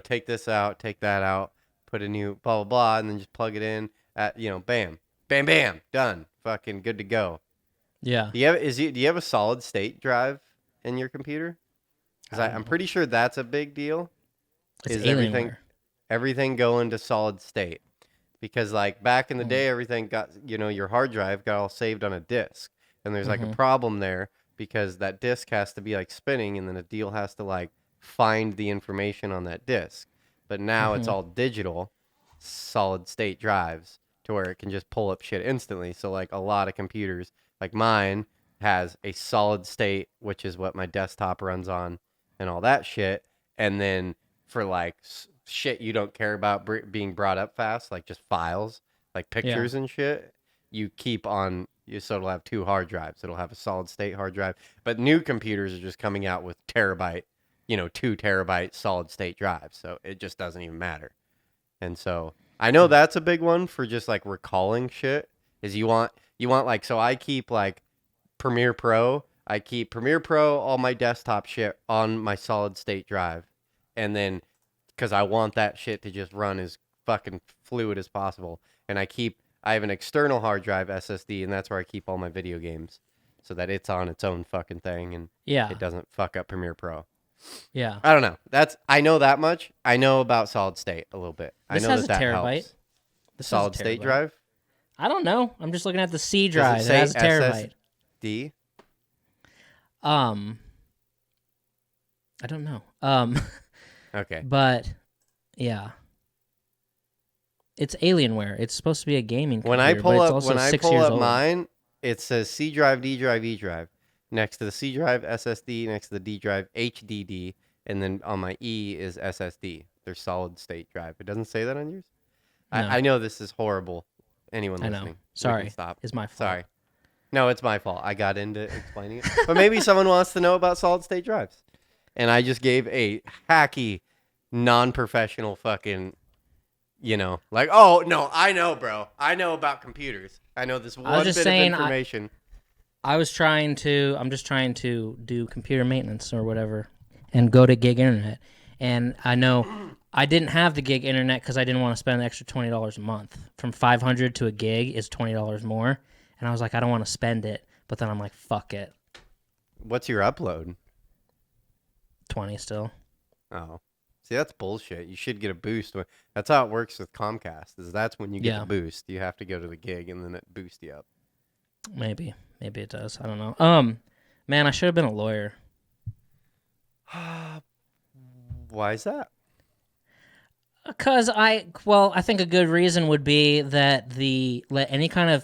take this out, take that out, put a new blah blah blah, and then just plug it in at bam, bam, bam, done, fucking good to go. Yeah. Do you have a solid state drive in your computer? Because I'm pretty sure that's a big deal. It's Is Alienware. everything going to solid state? Because like back in the day, everything got your hard drive got all saved on a disk, and there's like a problem there because that disk has to be like spinning, and then a deal has to like find the information on that disk. But now it's all digital, solid state drives to where it can just pull up shit instantly. So like a lot of computers, like mine, has a solid state, which is what my desktop runs on, and all that shit. And then for like shit you don't care about being brought up fast, like just files, like pictures and shit, so it'll have 2 hard drives. It'll have a solid state hard drive. But new computers are just coming out with terabyte, 2 terabyte solid state drives. So it just doesn't even matter. And so I know that's a big one for just like recalling shit is you want like, so I keep like Premiere Pro. I keep Premiere Pro, all my desktop shit on my solid state drive. And then because I want that shit to just run as fucking fluid as possible. And I have an external hard drive SSD, and that's where I keep all my video games so that it's on its own fucking thing and it doesn't fuck up Premiere Pro. Yeah. I don't know. I know that much. I know about solid state a little bit. This I know has that a that terabyte. helps. This Solid has a state terabyte. drive? I don't know. I'm just looking at the C drive. Does It it has a say terabyte. SSD? I don't know. Okay. But yeah, it's Alienware. It's supposed to be a gaming computer. When I pull but it's up also 6 years old. mine, it says C drive, D drive, E drive. Next to the C drive, SSD. Next to the D drive, HDD. And then on my E is SSD. Their solid state drive. It doesn't say that on yours? No. I know this is horrible. Anyone I listening. know. we Sorry. can stop. It's my fault. Sorry. No, it's my fault. I got into explaining it. But maybe someone wants to know about solid state drives. And I just gave a hacky, non-professional fucking, like, oh, no, I know, bro. I know about computers. I know this one bit of information. I'm just trying to do computer maintenance or whatever and go to gig internet. And I know I didn't have the gig internet because I didn't want to spend an extra $20 a month. From $500 to a gig is $20 more. And I was like, I don't want to spend it. But then I'm like, fuck it. What's your upload? 20 still. Oh. See, that's bullshit. You should get a boost. That's how it works with Comcast. That's when you get the boost. You have to go to the gig and then it boosts you up. Maybe it does. I don't know. Man, I should have been a lawyer. Why is that? Because I think a good reason would be that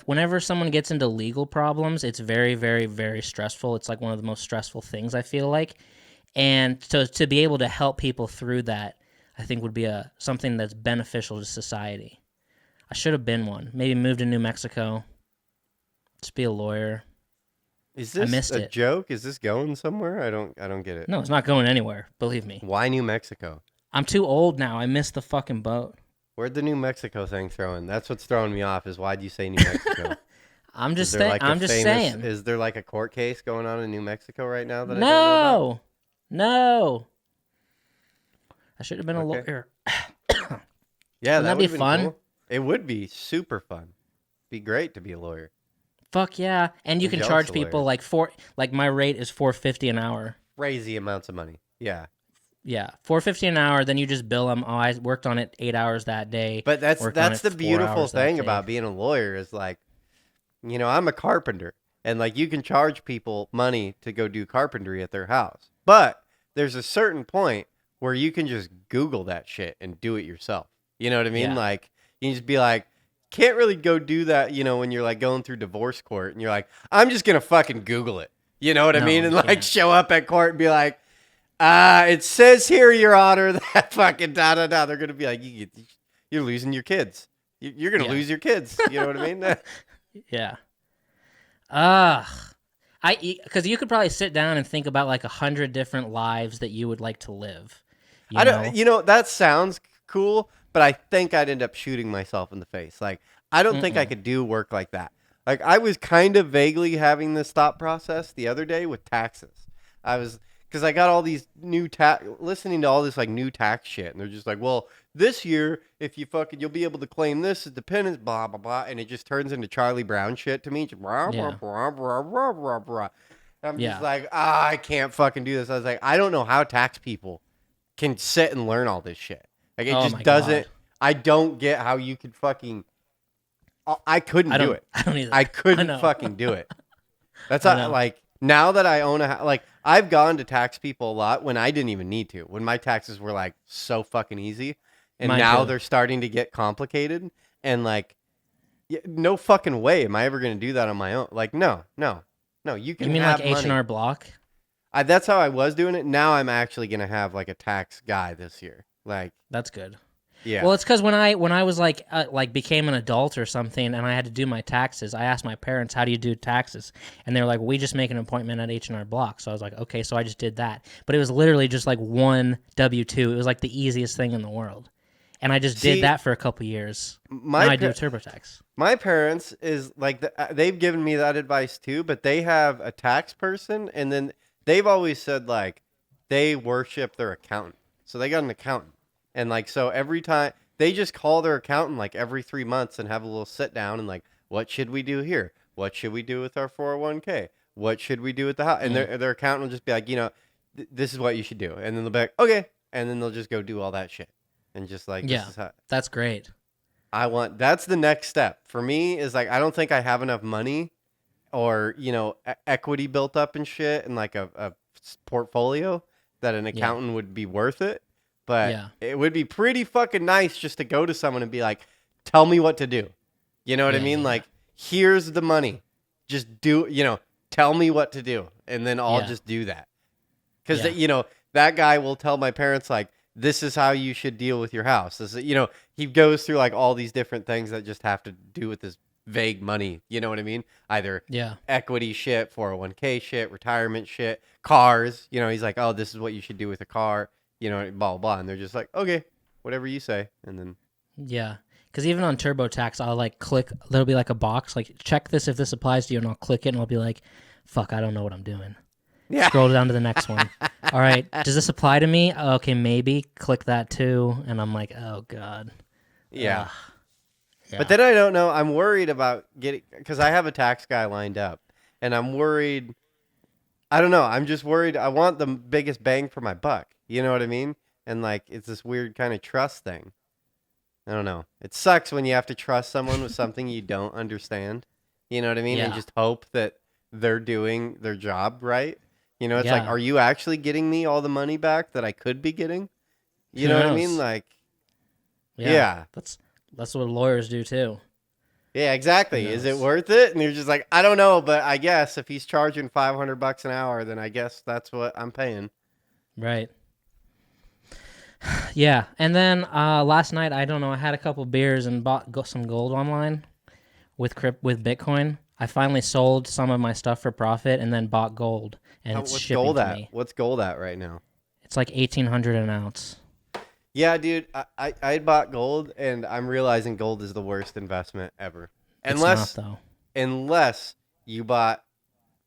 whenever someone gets into legal problems, it's very, very, very stressful. It's like one of the most stressful things, I feel like. And to be able to help people through that, I think would be something that's beneficial to society. I should have been one. Maybe move to New Mexico. Just be a lawyer. Is this a joke? Is this going somewhere? I don't get it. No, it's not going anywhere. Believe me. Why New Mexico? I'm too old now. I missed the fucking boat. Where'd the New Mexico thing throw in? That's what's throwing me off. Is why'd you say New Mexico? I'm just I'm just saying. Is there like a court case going on in New Mexico right now that I don't know about? No. I should have been a lawyer. Yeah, Wouldn't that be fun? Cool. It would be super fun. Be great to be a lawyer. Fuck yeah! And you can charge people like my rate is $4.50 an hour. Crazy amounts of money. Yeah. Yeah, $4.50 an hour. Then you just bill them. Oh, I worked on it 8 hours that day. But that's the beautiful thing about being a lawyer is like, you know, I'm a carpenter, and like you can charge people money to go do carpentry at their house. But there's a certain point where you can just Google that shit and do it yourself. You know what I mean? Yeah. Like, you can just be like, can't really go do that, you know, when you're like going through divorce court and you're like, I'm just going to fucking Google it. You know what I mean? And like show up at court and be like, it says here, Your Honor, that fucking da-da-da. They're going to be like, you're losing your kids. You're going to lose your kids. You know what I mean? Yeah. Because you could probably sit down and think about like 100 different lives that you would like to live. You know, that sounds cool, but I think I'd end up shooting myself in the face. Like, I don't think I could do work like that. Like, I was kind of vaguely having this thought process the other day with taxes. Because I got all these listening to all this like new tax shit, and they're just like, well, this year, if you you'll be able to claim this as dependents, blah, blah, blah, and it just turns into Charlie Brown shit to me. Just blah, blah, blah, blah, blah, blah, blah. I'm just like, I can't fucking do this. I was like, I don't know how tax people can sit and learn all this shit. Like, it just doesn't. God. I don't get how you could fucking. I couldn't do it. I don't either. I couldn't fucking do it. That's not like now that I own like I've gone to tax people a lot when I didn't even need to. When my taxes were like so fucking easy, and now they're starting to get complicated. And like, no fucking way am I ever going to do that on my own. Like, no. You can. You mean like H&R Block? That's how I was doing it. Now I'm actually going to have like a tax guy this year. Like, that's good. Yeah. Well, it's because when I was like became an adult or something, and I had to do my taxes, I asked my parents, "How do you do taxes?" And they were like, "We just make an appointment at H&R Block." So I was like, "Okay." So I just did that, but it was literally just like one W-2. It was like the easiest thing in the world, and I just did that for a couple years. Now I do TurboTax. My parents is like they've given me that advice too, but they have a tax person, and then they've always said like they worship their accountant, so they got an accountant. And like, so every time they just call their accountant like every 3 months and have a little sit down and like, what should we do here? What should we do with our 401k? What should we do with the house? And their accountant will just be like, you know, this is what you should do. And then they'll be like, okay. And then they'll just go do all that shit. And just like, this is how that's great. That's the next step for me is like, I don't think I have enough money or, you know, equity built up and shit and like a portfolio that an accountant would be worth it. But it would be pretty fucking nice just to go to someone and be like, tell me what to do. You know what I mean? Like, here's the money. Just do, you know, tell me what to do. And then I'll just do that. Because, you know, that guy will tell my parents, like, this is how you should deal with your house. This is, you know, he goes through, like, all these different things that just have to do with this vague money. You know what I mean? Either equity shit, 401k shit, retirement shit, cars. You know, he's like, oh, this is what you should do with a car. You know, blah, blah, and they're just like, okay, whatever you say. And then. Yeah. Because even on TurboTax, I'll like click, there'll be like a box, like check this if this applies to you, and I'll click it, and I'll be like, fuck, I don't know what I'm doing. Yeah. Scroll down to the next one. All right, does this apply to me? Okay, maybe. Click that too. And I'm like, oh, God. Yeah. But then I don't know. I'm worried about getting, because I have a tax guy lined up, and I'm worried. I don't know. I'm just worried. I want the biggest bang for my buck. You know what I mean? And like, it's this weird kind of trust thing. I don't know. It sucks when you have to trust someone with something you don't understand. You know what I mean? And just hope that they're doing their job right. You know, it's like, are you actually getting me all the money back that I could be getting? You know what I mean? Like, That's what lawyers do too. Yeah, exactly. Is it worth it? And you're just like, I don't know, but I guess if he's charging $500 an hour, then I guess that's what I'm paying. Right. Yeah, and then last night, I don't know, I had a couple beers and bought some gold online with Bitcoin. I finally sold some of my stuff for profit and then bought gold, and it's shipping to me. What's gold at right now? It's like $1,800 an ounce. Yeah, dude, I bought gold, and I'm realizing gold is the worst investment ever. It's not Unless though. unless you bought,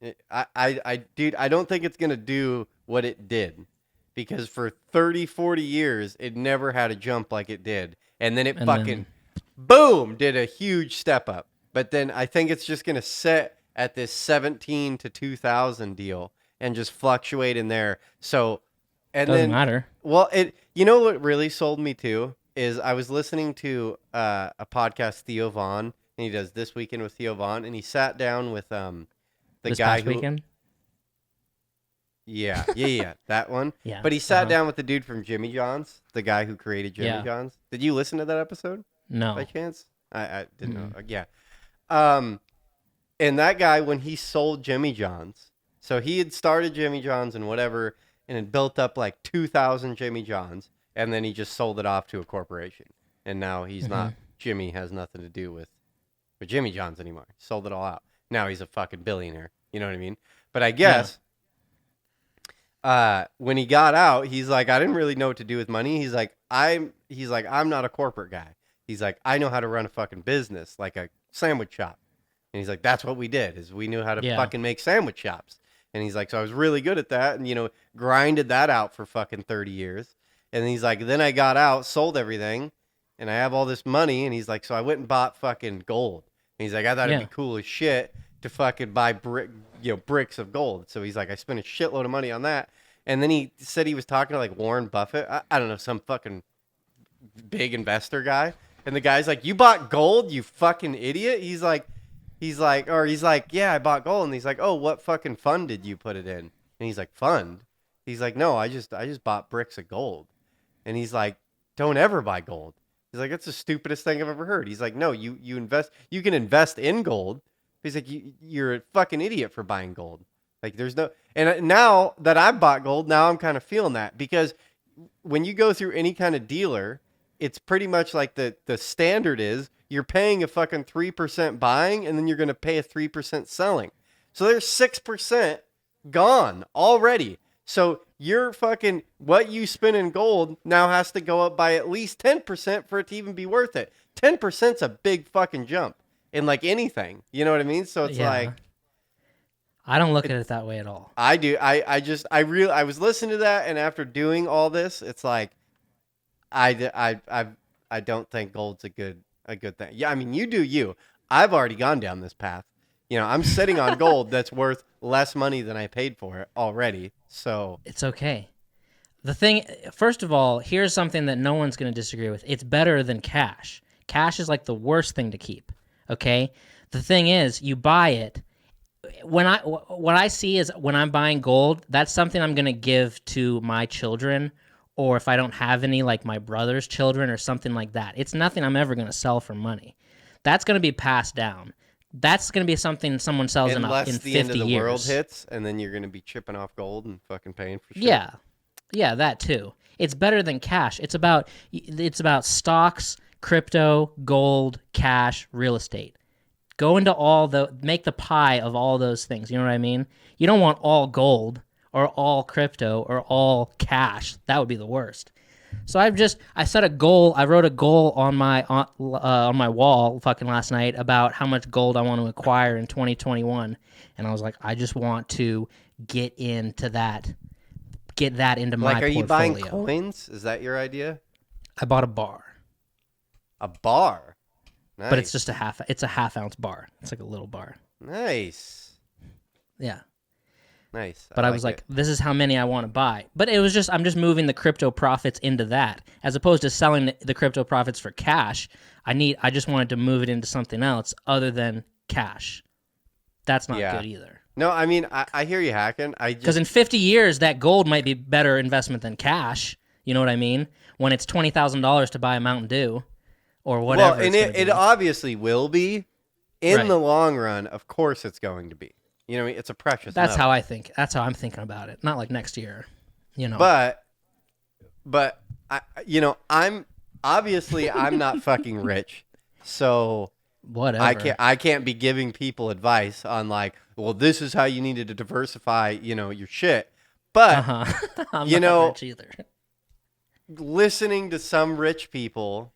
dude, I don't think it's gonna do what it did, because for 30, 40 years it never had a jump like it did, and then it And fucking then boom did a huge step up. But then I think it's just gonna sit at this 17 to 2000 deal and just fluctuate in there. So, and doesn't then, matter. well, it, you know what really sold me too is I was listening to a podcast, Theo Vaughn, and he does This Weekend with Theo Vaughn, and he sat down with the This guy past who, weekend. yeah, that one. Yeah. But he sat down with the dude from Jimmy John's, the guy who created Jimmy Yeah. John's. Did you listen to that episode by No. chance? I didn't know. Mm-mm. Yeah. Um, and that guy, when he sold Jimmy John's, so he had started Jimmy John's and whatever, and had built up like 2,000 Jimmy John's, and then he just sold it off to a corporation. And now he's not, Jimmy has nothing to do with Jimmy John's anymore. He sold it all out. Now he's a fucking billionaire. You know what I mean? But I guess when he got out, he's like, I didn't really know what to do with money. I'm not a corporate guy. He's like, I know how to run a fucking business, like a sandwich shop. And he's like, that's what we did, is we knew how to fucking make sandwich shops. And he's like, so I was really good at that, and, you know, grinded that out for fucking 30 years. And he's like, then I got out, sold everything, and I have all this money. And he's like, so I went and bought fucking gold. And he's like, I thought it'd be cool as shit to fucking buy bricks of gold. So he's like, I spent a shitload of money on that. And then he said he was talking to like Warren Buffett. I don't know, some fucking big investor guy. And the guy's like, you bought gold, you fucking idiot. He's like, yeah, I bought gold. And he's like, oh, what fucking fund did you put it in? And he's like, fund? He's like, no, I just bought bricks of gold. And he's like, don't ever buy gold. He's like, that's the stupidest thing I've ever heard. He's like, no, you can invest in gold. He's like, you're a fucking idiot for buying gold. Like, there's no, and now that I've bought gold, now I'm kind of feeling that, because when you go through any kind of dealer, it's pretty much like the standard is you're paying a fucking 3% buying, and then you're going to pay a 3% selling. So there's 6% gone already. So your fucking, what you spend in gold now has to go up by at least 10% for it to even be worth it. 10%'s a big fucking jump in like anything. You know what I mean? So it's like, I don't look at it that way at all. I do. I was listening to that, and after doing all this, it's like, I don't think gold's a good thing. Yeah, I mean, you do you. I've already gone down this path. You know, I'm sitting on gold that's worth less money than I paid for it already. So It's okay. The thing, first of all, here's something that no one's going to disagree with. It's better than cash. Cash is like the worst thing to keep. Okay. The thing is, you buy it. What I see is when I'm buying gold, that's something I'm going to give to my children, or if I don't have any, like my brother's children or something like that. It's nothing I'm ever going to sell for money. That's going to be passed down. That's going to be something someone sells in 50 years. unless the end of the world hits, and then you're going to be chipping off gold and fucking paying for shit. Yeah, that too. It's better than cash. It's about stocks, crypto, gold, cash, real estate. Go into make the pie of all those things. You know what I mean? You don't want all gold or all crypto or all cash. That would be the worst. So I set a goal. I wrote a goal on my wall fucking last night about how much gold I want to acquire in 2021, and I was like, I just want to get into that, get that into my portfolio. Like, are you buying coins? Is that your idea? I bought a bar. A bar? Nice. But it's just a half ounce bar. It's like a little bar. Nice. Yeah. Nice. But I was like, this is how many I want to buy. But it was just, I'm just moving the crypto profits into that, as opposed to selling the crypto profits for cash. I just wanted to move it into something else other than cash. That's not good either. No, I mean, I hear you hacking. Because in 50 years, that gold might be better investment than cash. You know what I mean? When it's $20,000 to buy a Mountain Dew or whatever. Well, and it obviously will be. In the long run, of course it's going to be. You know, it's a precious That's metal. how I think. That's how I'm thinking about it. Not like next year, you know. But I'm not fucking rich, so whatever. I can't be giving people advice on like, well, this is how you need to diversify, your shit. But I'm not rich either. listening to some rich people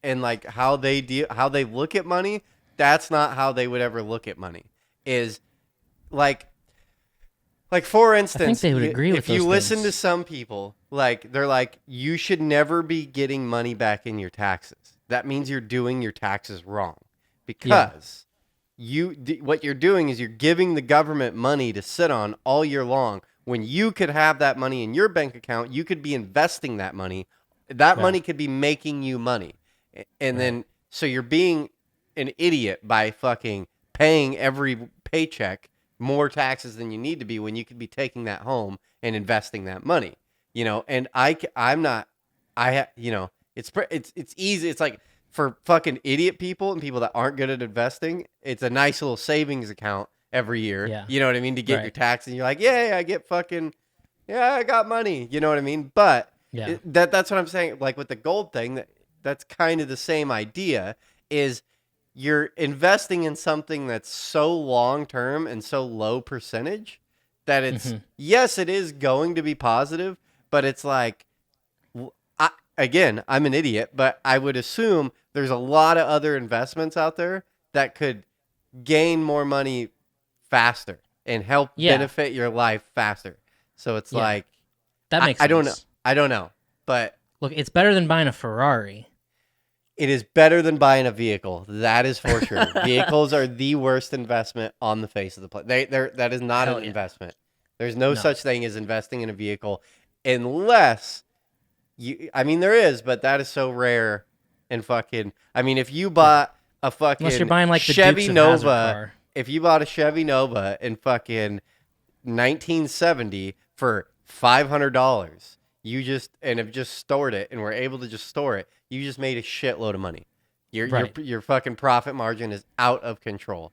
and like how they look at money, that's not how they would ever look at money. Is like for I think instance, they would agree with if you those listen to things. some people, like they're like, you should never be getting money back in your taxes. That means you're doing your taxes wrong, Yeah. because what you're doing is you're giving the government money to sit on all year long, when you could have that money in your bank account. You could be investing that money. That Yeah. money could be making you money. And Right. then, so you're being an idiot by fucking paying every paycheck more taxes than you need to be, when you could be taking that home and investing that money, and I'm not, it's easy. It's like, for fucking idiot people and people that aren't good at investing, it's a nice little savings account every year. Yeah. You know what I mean? To get your Right. taxes. And you're like, yeah, I get fucking, yeah, I got money. You know what I mean? But Yeah. that's what I'm saying. Like with the gold thing, that's kind of the same idea. Is you're investing in something that's so long term and so low percentage that it's, yes, it is going to be positive, but it's like, again, I'm an idiot, but I would assume there's a lot of other investments out there that could gain more money faster and help Yeah. benefit your life faster. So it's Yeah. like, That makes I don't know. sense. I don't know, but Look, it's better than buying a Ferrari. it is better than buying a vehicle. That is for sure. Vehicles are the worst investment on the face of the planet. That is not Hell an yeah. investment. There's no No. such thing as investing in a vehicle, unless I mean, there is, but that is so rare. And fucking, I mean, if you bought a fucking Unless you're buying like the Chevy Dukes of Hazzard Nova, car. if you bought a Chevy Nova in fucking 1970 for $500, and have just stored it and were able to just store it, you just made a shitload of money. Right. Your fucking profit margin is out of control.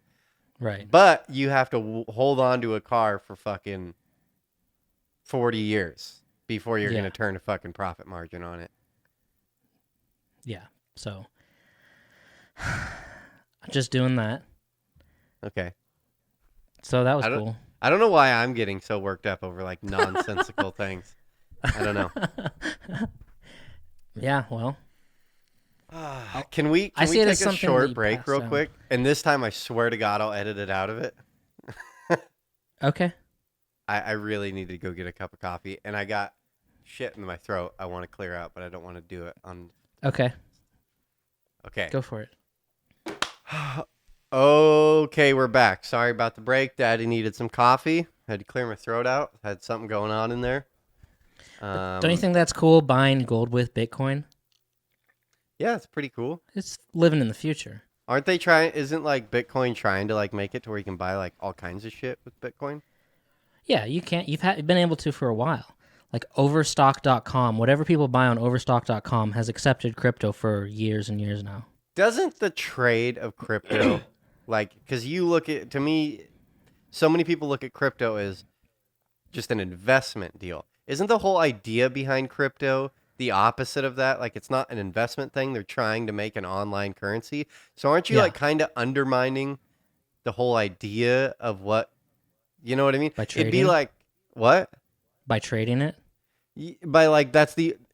Right. But you have to hold on to a car for fucking 40 years before you're Yeah. going to turn a fucking profit margin on it. Yeah. So, just doing that. Okay. So that was I don't- cool. I don't know why I'm getting so worked up over like nonsensical things. I don't know. Yeah. Well. Can we I see it take as a something that short you break pass real down. quick? And this time I swear to God I'll edit it out of it. Okay. I really need to go get a cup of coffee, and I got shit in my throat I want to clear out, but I don't want to do it on. Okay. Okay. Go for it. Okay, we're back. Sorry about the break. Daddy needed some coffee. Had to clear my throat out. Had something going on in there. Don't you think that's cool? Buying gold with Bitcoin. Yeah, it's pretty cool. It's living in the future. Aren't they trying? Isn't like Bitcoin trying to like make it to where you can buy like all kinds of shit with Bitcoin? Yeah, you can't. You've been able to for a while. Like Overstock.com, whatever people buy on Overstock.com has accepted crypto for years and years now. Doesn't the trade of crypto, like, because you look at, to me, so many people look at crypto as just an investment deal. Isn't the whole idea behind crypto the opposite of that? Like, it's not an investment thing. They're trying to make an online currency. So aren't you Yeah. like kind of undermining the whole idea of what, you know what I mean? By It'd be trading? like, what? By trading it? By like,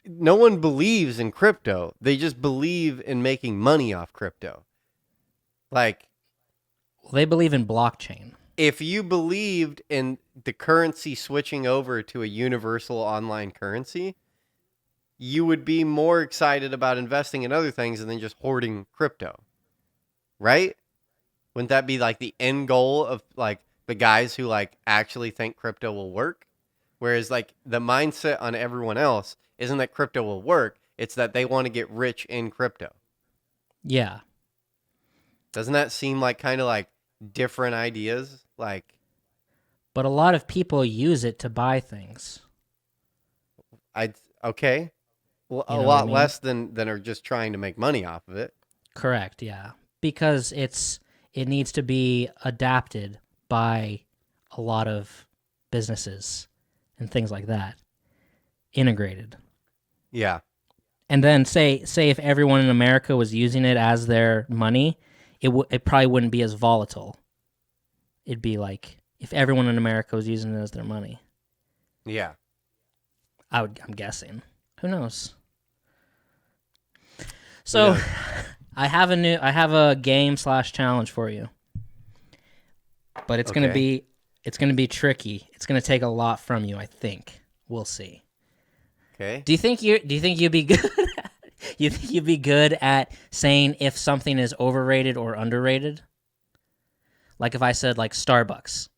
no one believes in crypto. They just believe in making money off crypto. Like, Well, they believe in blockchain. if you believed in the currency switching over to a universal online currency, you would be more excited about investing in other things than just hoarding crypto. Right? Wouldn't that be like the end goal of like the guys who like actually think crypto will work? Whereas like the mindset on everyone else isn't that crypto will work, it's that they want to get rich in crypto. Yeah. Doesn't that seem like kind of like different ideas? Like, But a lot of people use it to buy things. okay. Well, You a know what lot I mean? less than are just trying to make money off of it. Correct, yeah. Because it needs to be adapted by a lot of businesses and things like that. Integrated. Yeah. And then say if everyone in America was using it as their money, it probably wouldn't be as volatile. It'd be like if everyone in America was using it as their money. Yeah. I'm guessing. Who knows? So, knows? I have a game / challenge for you, but it's gonna Okay. be tricky. It's gonna take a lot from you. I think we'll see. Okay. Do you think you'd be good? You think you'd be good at saying if something is overrated or underrated? Like if I said like Starbucks.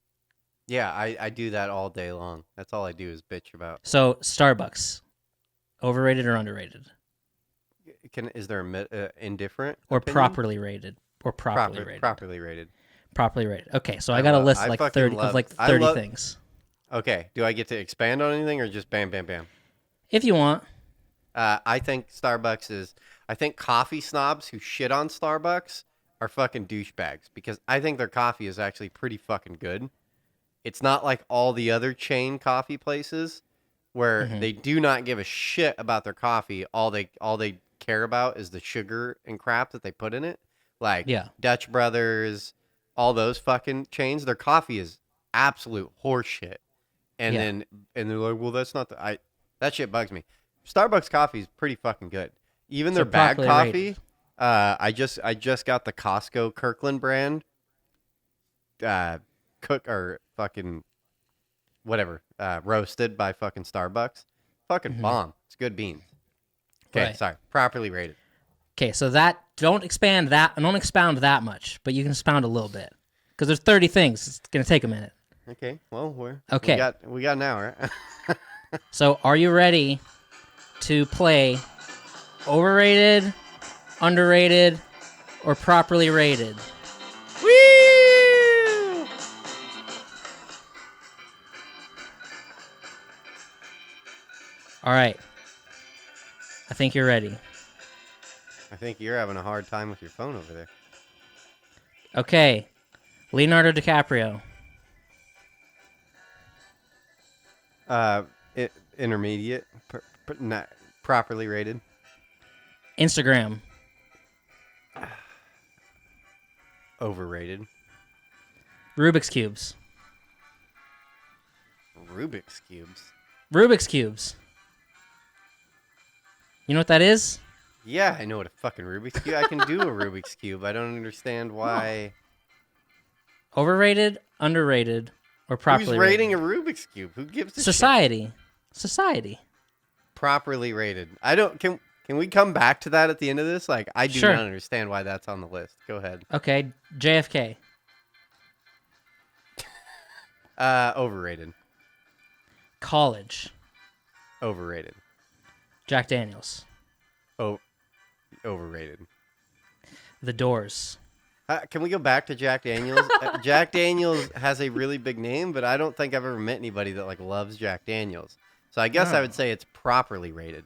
Yeah, I do that all day long. That's all I do is bitch about. So Starbucks, overrated or underrated, Is there a indifferent or opinion? properly rated, or properly rated, Properly rated. properly rated. Okay, so I got a list I like fucking 30 of love. like I 30 love. things. Okay, do I get to expand on anything or just bam, bam, bam? If you want. I think Starbucks is. I think coffee snobs who shit on Starbucks are fucking douchebags because I think their coffee is actually pretty fucking good. It's not like all the other chain coffee places where Hmm. they do not give a shit about their coffee. All they care about is the sugar and crap that they put in it. Like Yeah. Dutch Brothers, all those fucking chains, their coffee is absolute horseshit. And Yeah. then they're like, well, that's not the I. That shit bugs me. Starbucks coffee is pretty fucking good. Even So their bag properly rated. coffee. I just got the Costco Kirkland brand. Cook or fucking whatever. Roasted by fucking Starbucks. Fucking Hmm. bomb. It's good beans. Okay, Right. sorry. Properly rated. Okay, so that don't expound that much, but you can expound a little bit because there's 30 things. It's gonna take a minute. Okay. Well, we Okay. got an hour. So are you ready to play overrated, underrated, or properly rated? Woo! All right. I think you're ready. I think you're having a hard time with your phone over there. Okay. Leonardo DiCaprio. Uh, intermediate, not properly rated. Instagram. Overrated. Rubik's Cubes. Rubik's cubes. Rubik's Cubes. You know what that is? Yeah, I know what a fucking Rubik's cube. I can do a Rubik's cube. I don't understand why. Overrated, underrated, or Who's properly rating rated? a Rubik's cube? Who gives a shit? Society. Society. Properly rated. I don't. Can we come back to that at the end of this? Like, I do Sure. not understand why that's on the list. Go ahead. Okay. JFK. Overrated. College. Overrated. Jack Daniels. Oh, overrated. The Doors. Can we go back to Jack Daniels? Jack Daniels has a really big name, but I don't think I've ever met anybody that like loves Jack Daniels. So I guess I would say it's properly rated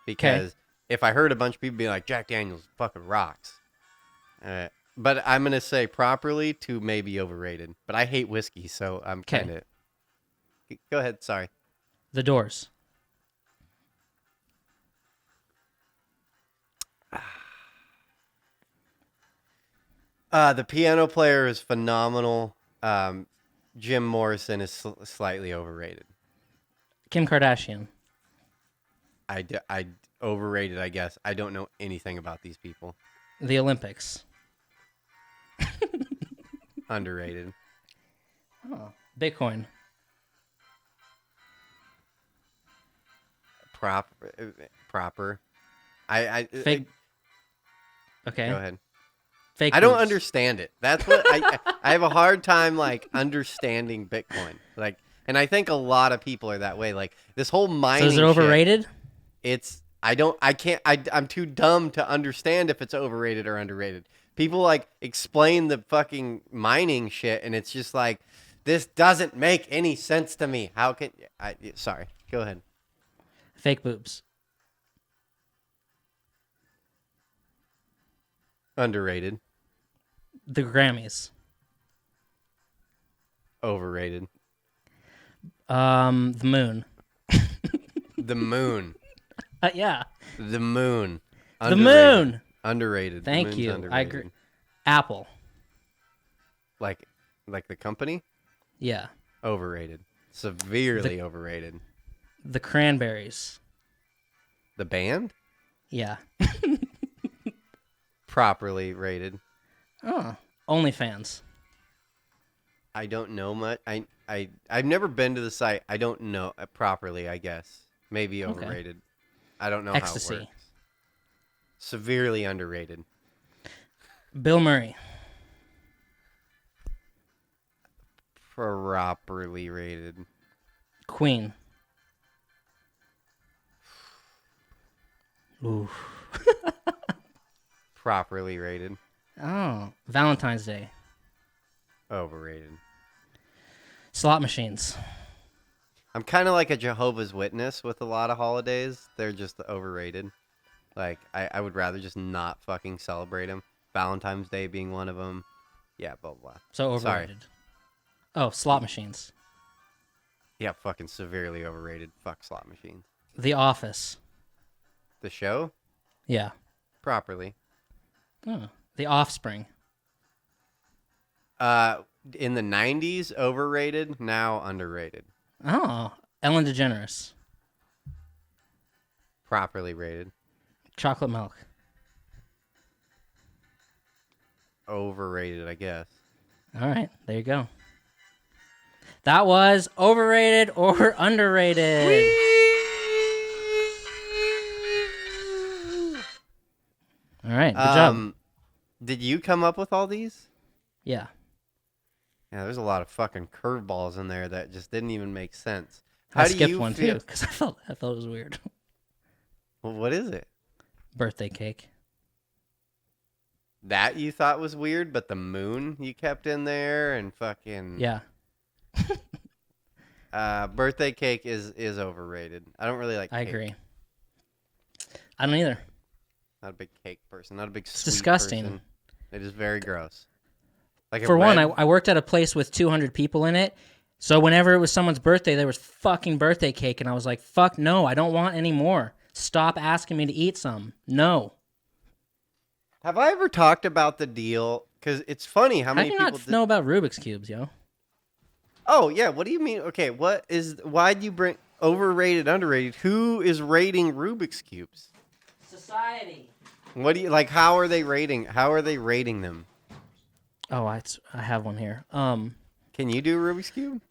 because if I heard a bunch of people be like Jack Daniels fucking rocks, but I'm gonna say properly to maybe overrated. But I hate whiskey, so I'm kind of. Go ahead. Sorry. The Doors. The piano player is phenomenal. Jim Morrison is slightly overrated. Kim Kardashian. I overrated, I guess. I don't know anything about these people. The Olympics. Underrated. Oh. Bitcoin. Proper. I Fake. Okay. Go ahead. Fake. I don't boobs. understand it. That's what I have a hard time like understanding Bitcoin. Like, and I think a lot of people are that way. Like this whole mining. So is it shit, overrated? I'm too dumb to understand if it's overrated or underrated. People like explain the fucking mining shit, and it's just like, this doesn't make any sense to me. How can sorry, go ahead. Fake boobs. Underrated. The Grammys. Overrated. The moon. The moon. Yeah. The moon. The moon. Underrated. Thank The moon's you. underrated. I agree. Apple. Like the company? Yeah. Overrated. Severely overrated. The Cranberries. The band? Yeah. Properly rated. Oh, OnlyFans. I don't know much. I've never been to the site. I don't know properly, I guess. Maybe Okay. overrated. I don't know how it Ecstasy. works. Severely underrated. Bill Murray. Properly rated. Queen. Ooh. Properly rated. Oh, Valentine's Day. Overrated. Slot machines. I'm kind of like a Jehovah's Witness with a lot of holidays. They're just overrated. Like, I would rather just not fucking celebrate them. Valentine's Day being one of them. Yeah, blah, blah. So overrated. Oh, slot machines. Yeah, fucking severely overrated. Fuck slot machines. The Office. The show? Yeah. Properly. Oh, The Offspring. In the 90s, overrated. Now underrated. Oh, Ellen DeGeneres. Properly rated. Chocolate milk. Overrated, I guess. All right, there you go. That was overrated or underrated. All right, good job. Did you come up with all these? Yeah. Yeah, there's a lot of fucking curveballs in there that just didn't even make sense. I How do skipped you one feel? too because I felt it was weird. Well, what is it? Birthday cake. That you thought was weird, but the moon you kept in there and fucking Yeah. birthday cake is overrated. I don't really like I cake. agree. I don't either. Not a big cake person. Not a big It's sweet disgusting. person. It is very gross. Like For one, I worked at a place with 200 people in it. So whenever it was someone's birthday, there was fucking birthday cake. And I was like, fuck no, I don't want any more. Stop asking me to eat some. No. Have I ever talked about the deal? Because it's funny how How many do you people not know about Rubik's Cubes, yo? Oh, yeah. What do you mean? Okay, why'd you bring overrated, underrated? Who is rating Rubik's Cubes? Society. What do you, like, how are they rating them? Oh, I have one here. Can you do Rubik's Cube?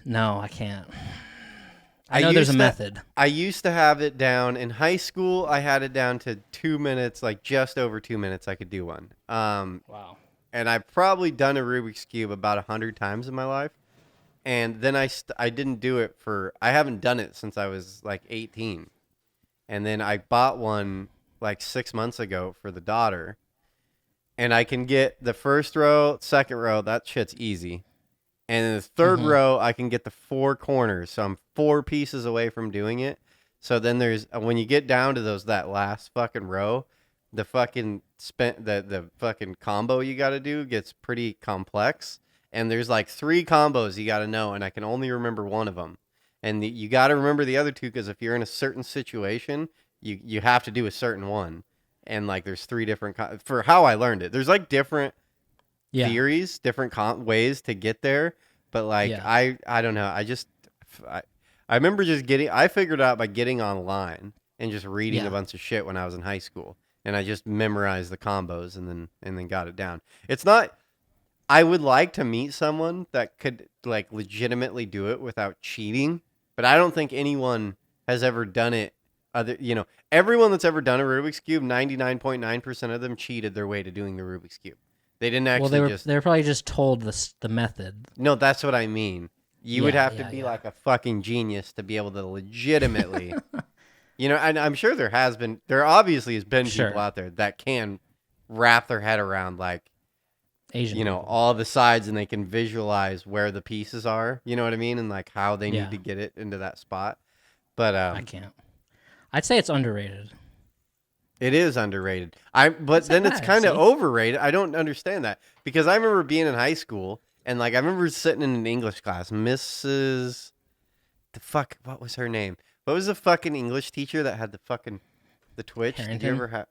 No, I can't. I know there's a method. I used to have it down in high school. I had it down to 2 minutes, like just over 2 minutes. I could do one. Wow. And I've probably done a Rubik's Cube about 100 times in my life. And then I didn't do it I haven't done it since I was like 18. And then I bought one like 6 months ago for the daughter. And I can get the first row, second row, that shit's easy. And in the third row, I can get the 4 corners. So I'm 4 pieces away from doing it. So then there's, when you get down to that last fucking row, the fucking the fucking combo you got to do gets pretty complex. And there's like 3 combos you got to know. And I can only remember one of them. And you got to remember the other 2 because if you're in a certain situation, you have to do a certain one. And like there's 3 different, for how I learned it. There's like different theories, different ways to get there. But like, I don't know. I remember just I figured out by getting online and just reading a bunch of shit when I was in high school. And I just memorized the combos and then got it down. It's not, I would like to meet someone that could like legitimately do it without cheating. But I don't think anyone has ever done it. Everyone that's ever done a Rubik's Cube, 99.9% of them cheated their way to doing the Rubik's Cube. They didn't actually they were probably just told the method. No, that's what I mean. You would have to be like a fucking genius to be able to legitimately, and I'm sure there obviously has been people out there that can wrap their head around like, Asian people. all the sides and they can visualize where the pieces are, you know what I mean? And like how they need to get it into that spot. But I can't. I'd say it's underrated. It is underrated. But then it's kind of overrated. I don't understand that because I remember being in high school and like I remember sitting in an English class, Mrs. What was her name? What was the fucking English teacher that had the twitch? Harrington? Did you ever have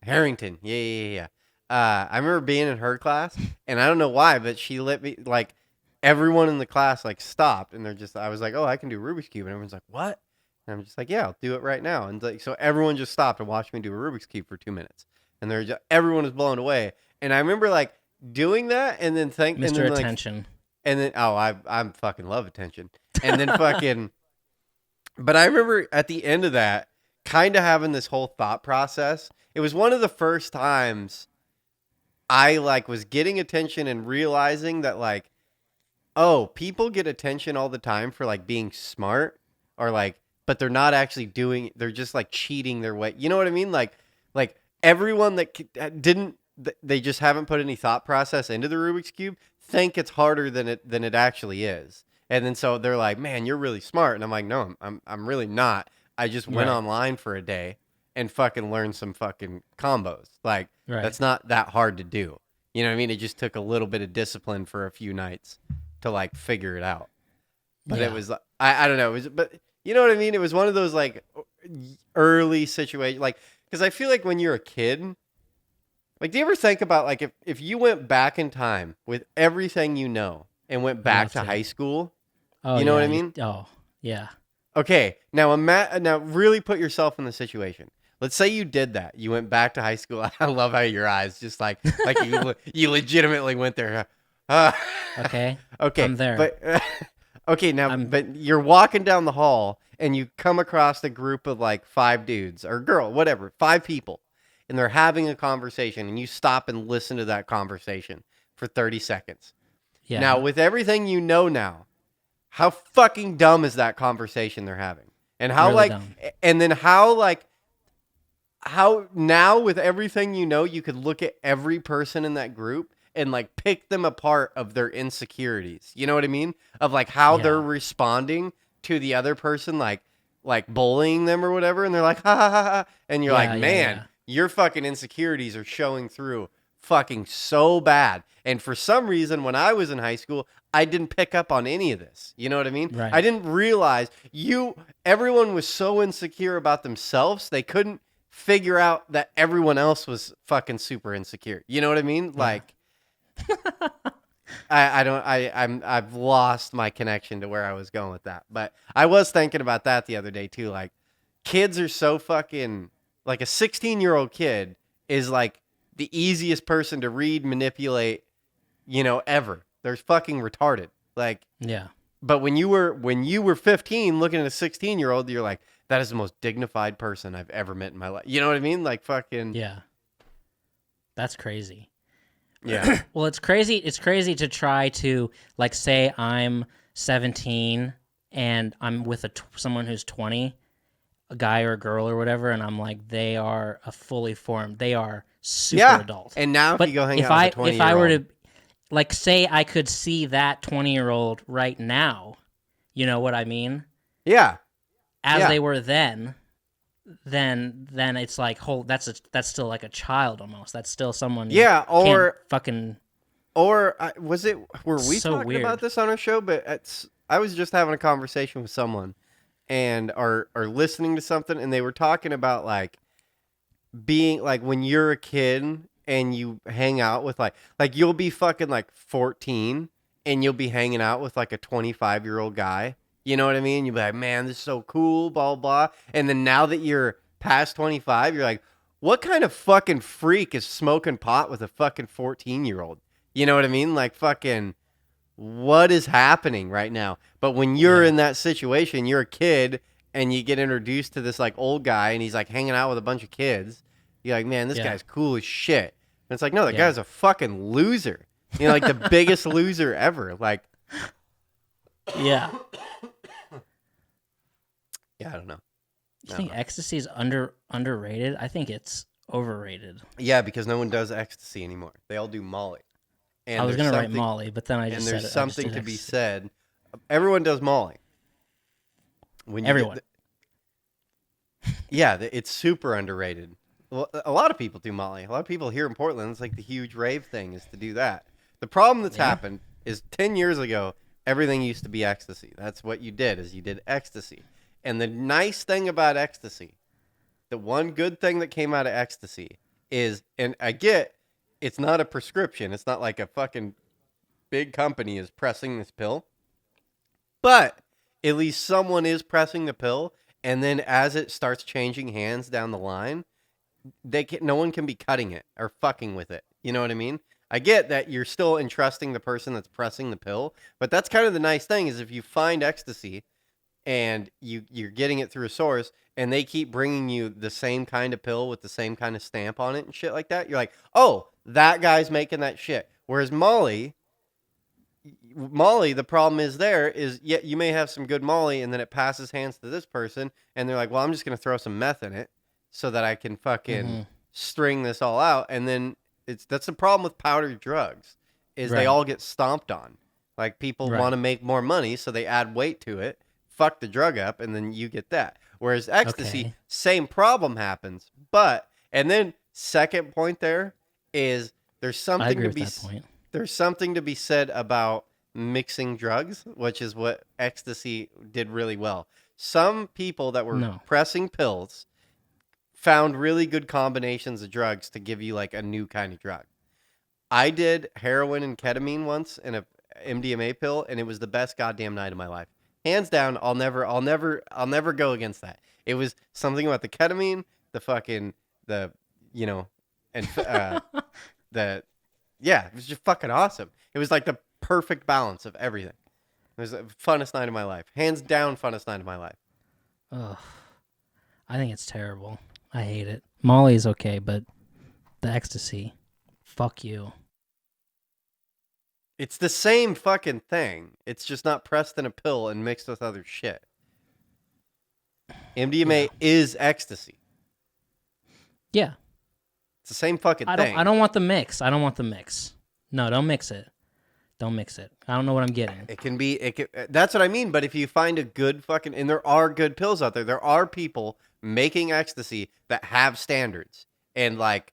Harrington? Yeah. I remember being in her class and I don't know why, but she let me like everyone in the class like stopped and I was like, oh, I can do Rubik's Cube, and everyone's like, what? And I'm just like, yeah, I'll do it right now. And like, so everyone just stopped and watched me do a Rubik's Cube for 2 minutes. And everyone was blown away. And I remember like doing that and then Mr. Attention. And then, oh, I'm fucking love attention. And then fucking, but I remember at the end of that, kind of having this whole thought process. It was one of the first times I like was getting attention and realizing that like, oh, people get attention all the time for like being smart or like, but they're not actually doing, they're just like cheating their way. You know what I mean? Like everyone that didn't, they just haven't put any thought process into the Rubik's Cube think it's harder than it actually is. And then so they're like, man, you're really smart. And I'm like, no, I'm really not. I just went online for a day and fucking learned some fucking combos. Like that's not that hard to do. You know what I mean? It just took a little bit of discipline for a few nights to like figure it out. But it was, I don't know. But you know what I mean? It was one of those like early situations. Like, because I feel like when you're a kid, like, do you ever think about like if you went back in time with everything you know and went back to high school, you know what I mean? Yeah. Okay, now now really put yourself in the situation. Let's say you did that. You went back to high school. I love how your eyes just like you legitimately went there. Okay. Okay. I'm there. But okay, now but you're walking down the hall and you come across a group of like 5 dudes or girl, whatever, 5 people, and they're having a conversation, and you stop and listen to that conversation for 30 seconds. Yeah. Now, with everything you know now, how fucking dumb is that conversation they're having? And how really dumb. And then how now with everything you know, you could look at every person in that group and like pick them apart of their insecurities. You know what I mean? Of like how they're responding to the other person, like bullying them or whatever. And they're like, ha ha ha ha. And you're like, man, your fucking insecurities are showing through fucking so bad. And for some reason, when I was in high school, I didn't pick up on any of this. You know what I mean? Right. I didn't realize everyone was so insecure about themselves, they couldn't figure out that everyone else was fucking super insecure. You know what I mean? Yeah. Like, I've lost my connection to where I was going with that. But I was thinking about that the other day too. Like, kids are so fucking, like a 16-year-old kid is like the easiest person to read, manipulate, ever. They're fucking retarded. Like, yeah. But when you were 15 looking at a 16-year-old, you're like, that is the most dignified person I've ever met in my life. You know what I mean? Like fucking. Yeah. That's crazy. Yeah. Well, it's crazy. It's crazy to try to like say I'm 17 and I'm with someone who's 20, a guy or a girl or whatever, and I'm like, they are a fully formed. They are super adult. And now if you go hang out with a 20-year-old. If I were to like say I could see that 20-year-old right now, you know what I mean? Yeah. As they were then it's like that's still like a child almost. That's still someone. Yeah, or fucking. Or were we so talking weird. about this on our show? But I was just having a conversation with someone, and are listening to something, and they were talking about like being like when you're a kid and you hang out with like you'll be fucking like 14 and you'll be hanging out with like a 25-year-old guy. You know what I mean? You'll be like, man, this is so cool, blah, blah. And then now that you're past 25, you're like, what kind of fucking freak is smoking pot with a fucking 14-year-old? You know what I mean? Like, fucking, what is happening right now? But when you're in that situation, you're a kid and you get introduced to this like old guy and he's like hanging out with a bunch of kids. You're like, man, this guy's cool as shit. And it's like, no, that guy's a fucking loser. You know, like the biggest loser ever. Like, yeah. Yeah, I don't know. You think ecstasy is underrated? I think it's overrated. Yeah, because no one does ecstasy anymore. They all do Molly. And I was going to write Molly, but then I just said and there's something to be said. Everyone does Molly. Everyone. Yeah, it's super underrated. Well, a lot of people do Molly. A lot of people here in Portland, it's like the huge rave thing is to do that. The problem that's happened is 10 years ago, everything used to be ecstasy. That's what you did, is you did ecstasy. And the nice thing about ecstasy, the one good thing that came out of ecstasy is, and I get, it's not a prescription. It's not like a fucking big company is pressing this pill. But at least someone is pressing the pill, And then as it starts changing hands down the line, no one can be cutting it or fucking with it. You know what I mean? I get that you're still entrusting the person that's pressing the pill, but that's kind of the nice thing is if you find ecstasy and you're getting it through a source and they keep bringing you the same kind of pill with the same kind of stamp on it and shit like that, you're like, oh, that guy's making that shit. Whereas Molly, the problem is there is, yeah, you may have some good Molly and then it passes hands to this person and they're like, well, I'm just going to throw some meth in it so that I can fucking string this all out. And then that's the problem with powdered drugs is they Right. all get stomped on. Like people Right. want to make more money, so they add weight to it, fuck the drug up, and then you get that. Whereas ecstasy, Okay. same problem happens. And then second point there is there's I something agree to with be that point. there's something to be said about mixing drugs, which is what ecstasy did really well. Some people that were No. pressing pills found really good combinations of drugs to give you like a new kind of drug. I did heroin and ketamine once in a MDMA pill, and it was the best goddamn night of my life. Hands down, I'll never go against that. It was something about the ketamine, the fucking the you know, and the yeah, it was just fucking awesome. It was like the perfect balance of everything. It was the funnest night of my life. Hands down, funnest night of my life. Ugh. I think it's terrible. I hate it. Molly's okay, but the ecstasy, fuck you. It's the same fucking thing. It's just not pressed in a pill and mixed with other shit. MDMA Yeah. is ecstasy. Yeah. It's the same fucking I thing. don't want the mix. I don't want the mix. No, don't mix it. Don't mix it. I don't know what I'm getting. It can be. That's what I mean. But if you find a good fucking, and there are good pills out there, there are people making ecstasy that have standards and like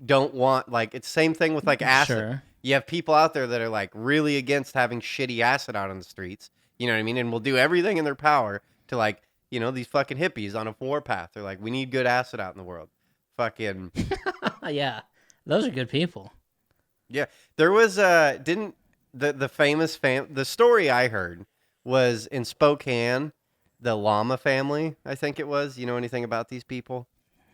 don't want like it's the same thing with like acid. Sure. You have people out there that are like really against having shitty acid out on the streets. You know what I mean? And will do everything in their power to like these fucking hippies on a warpath. They're like, we need good acid out in the world. Fucking Yeah. Those are good people. yeah. There was didn't the famous the story I heard was in Spokane, the llama family, I think it was. You know anything about these people?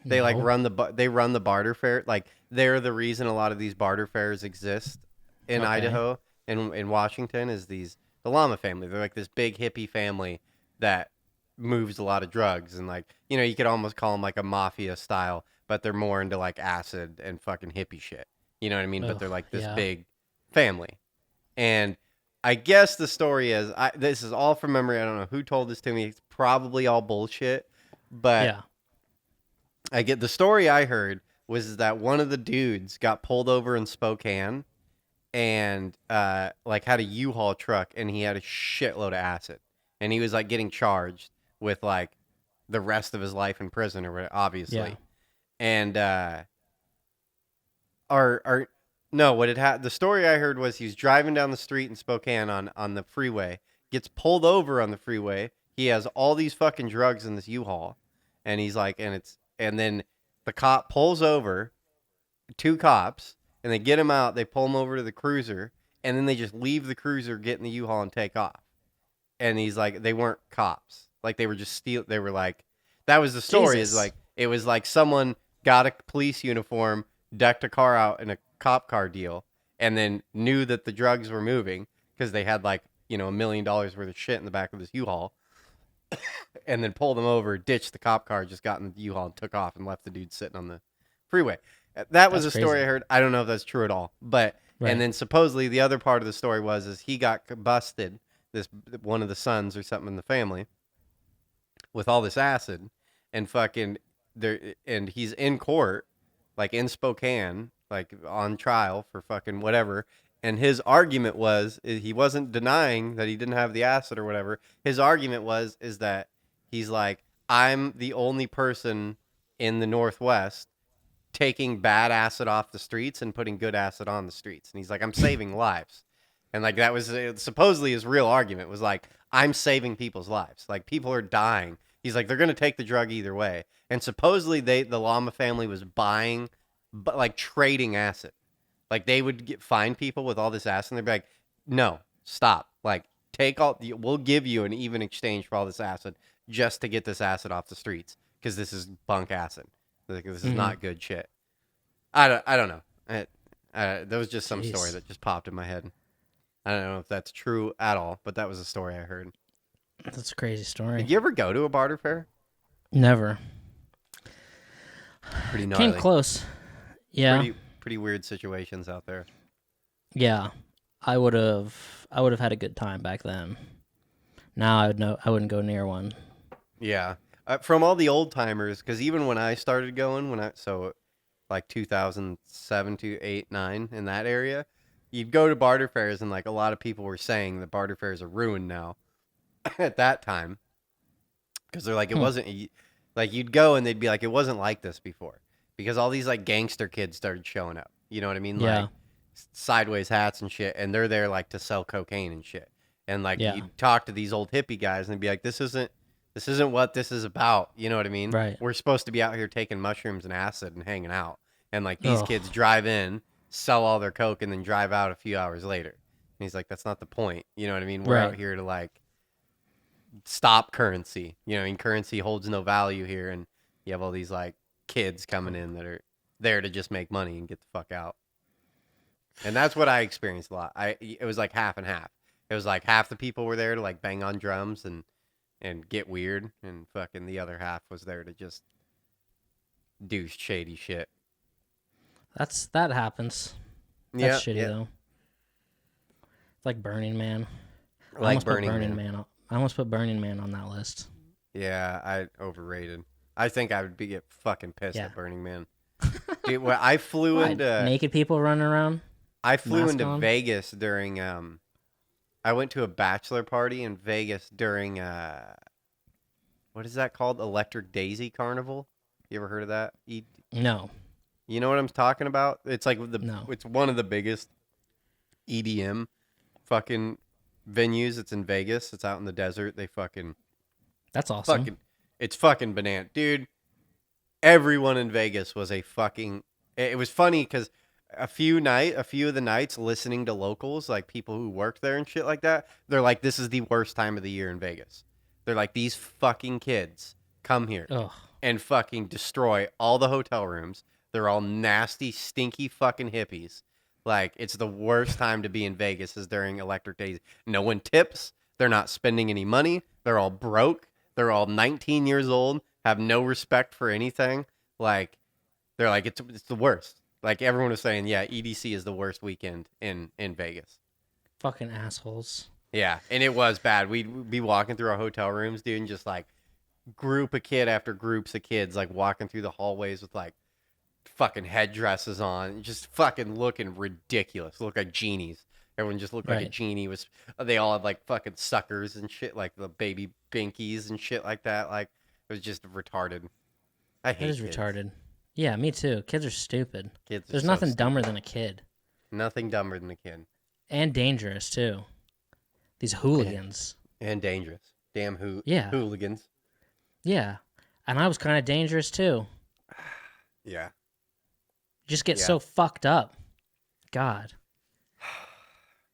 They like No. run the barter fair. Like they're the reason a lot of these barter fairs exist in Okay. Idaho and in Washington is the llama family. They're like this big hippie family that moves a lot of drugs and like, you could almost call them like a mafia style, but they're more into like acid and fucking hippie shit. You know what I mean? But Ugh, they're like this yeah. big family. And I guess the story is this is all from memory. I don't know who told this to me. It's probably all bullshit, but Yeah. I get the story I heard was that one of the dudes got pulled over in Spokane and like had a U-Haul truck and he had a shitload of acid and he was like getting charged with like the rest of his life in prison or whatever, obviously. Yeah. And our no, what the story I heard was he was driving down the street in Spokane on the freeway, gets pulled over on the freeway. He has all these fucking drugs in this U-Haul, and he's like, and then the cop pulls over, two cops, and they get him out. They pull him over to the cruiser, and then they just leave the cruiser, get in the U-Haul, and take off. And he's like, they weren't cops, like they were just They were like, that was the story. Jesus. Is like it was like someone got a police uniform, decked a car out in a cop car deal, and then knew that the drugs were moving because they had like $1 million worth of shit in the back of this U-Haul, and then pulled them over, ditched the cop car, just got in the U-Haul and took off and left the dude sitting on the freeway. That was That's a story crazy. I heard. I don't know if that's true at all, but Right. and then supposedly the other part of the story is he got busted. This one of the sons or something in the family with all this acid and fucking there, and he's in court, like in Spokane, like on trial for fucking whatever. And his argument he wasn't denying that he didn't have the acid or whatever. His argument is that he's like, I'm the only person in the Northwest taking bad acid off the streets and putting good acid on the streets. And he's like, I'm saving lives. And like that was supposedly his real argument was like, I'm saving people's lives. Like people are dying. He's like, they're going to take the drug either way. And supposedly the llama family was buying, but like trading acid. Like they would find people with all this acid and they'd be like, no, stop. Like we'll give you an even exchange for all this acid. just to get this acid off the streets because this is bunk acid. Like, this is not good shit. I don't know. That was just some story that just popped in my head. I don't know if that's true at all, but that was a story I heard. That's a crazy story. Did you ever go to a barter fair? Never. Pretty gnarly. Came close. Yeah. Pretty weird situations out there. Yeah. I would have had a good time back then. Now I wouldn't go near one. Yeah. From all the old timers, because even when I started going, like 2007 to 8, 9 in that area, you'd go to barter fairs and like a lot of people were saying that barter fairs are ruined now at that time. Because they're like, it wasn't, like you'd go and they'd be like, it wasn't like this before. Because all these like gangster kids started showing up. You know what I mean? Yeah. Like sideways hats and shit. And they're there like to sell cocaine and shit. And like you'd talk to these old hippie guys and they'd be like, this isn't what this is about. You know what I mean? Right. We're supposed to be out here taking mushrooms and acid and hanging out. And like these kids drive in, sell all their coke, and then drive out a few hours later. And he's like, that's not the point. You know what I mean? We're out here to like stop currency. You know, and currency holds no value here. And you have all these like kids coming in that are there to just make money and get the fuck out. And that's what I experienced a lot. It was like half and half. It was like half the people were there to like bang on drums and get weird, and fucking the other half was there to just do shady shit. That happens. That's shitty though. It's like Burning Man. I almost put Burning Man on that list. Yeah, overrated. I think I would get fucking pissed at Burning Man. Dude, well, I flew into naked people running around. I flew into Vegas during I went to a bachelor party in Vegas during what is that called? Electric Daisy Carnival. You ever heard of that? No. You know what I'm talking about? It's like No. It's one of the biggest EDM fucking venues. It's in Vegas. It's out in the desert. That's awesome. It's fucking banana, dude. Everyone in Vegas was it was funny because a few of the nights listening to locals, like people who worked there and shit like that, they're like, this is the worst time of the year in Vegas. They're like, these fucking kids come here and fucking destroy all the hotel rooms. They're all nasty, stinky fucking hippies. Like, it's the worst time to be in Vegas is during Electric Days. No one tips. They're not spending any money. They're all broke. They're all 19 years old, have no respect for anything. Like, they're like, it's the worst. Like, everyone was saying, yeah, EDC is the worst weekend in Vegas. Fucking assholes. Yeah, and it was bad. We'd be walking through our hotel rooms, dude, and just, like, group of kid after groups of kids, like, walking through the hallways with, like, fucking headdresses on, just fucking looking ridiculous. Look like genies. Everyone just looked like a genie. They all had, like, fucking suckers and shit, like the baby binkies and shit like that. Like, it was just retarded. I hate kids. It is retarded. Yeah, me too. Kids are stupid. There's so nothing stupid. dumber than a kid. Nothing dumber than a kid. And dangerous, too. These hooligans. And dangerous. Damn hooligans. Yeah. And I was kind of dangerous, too. Yeah. Just get so fucked up. God.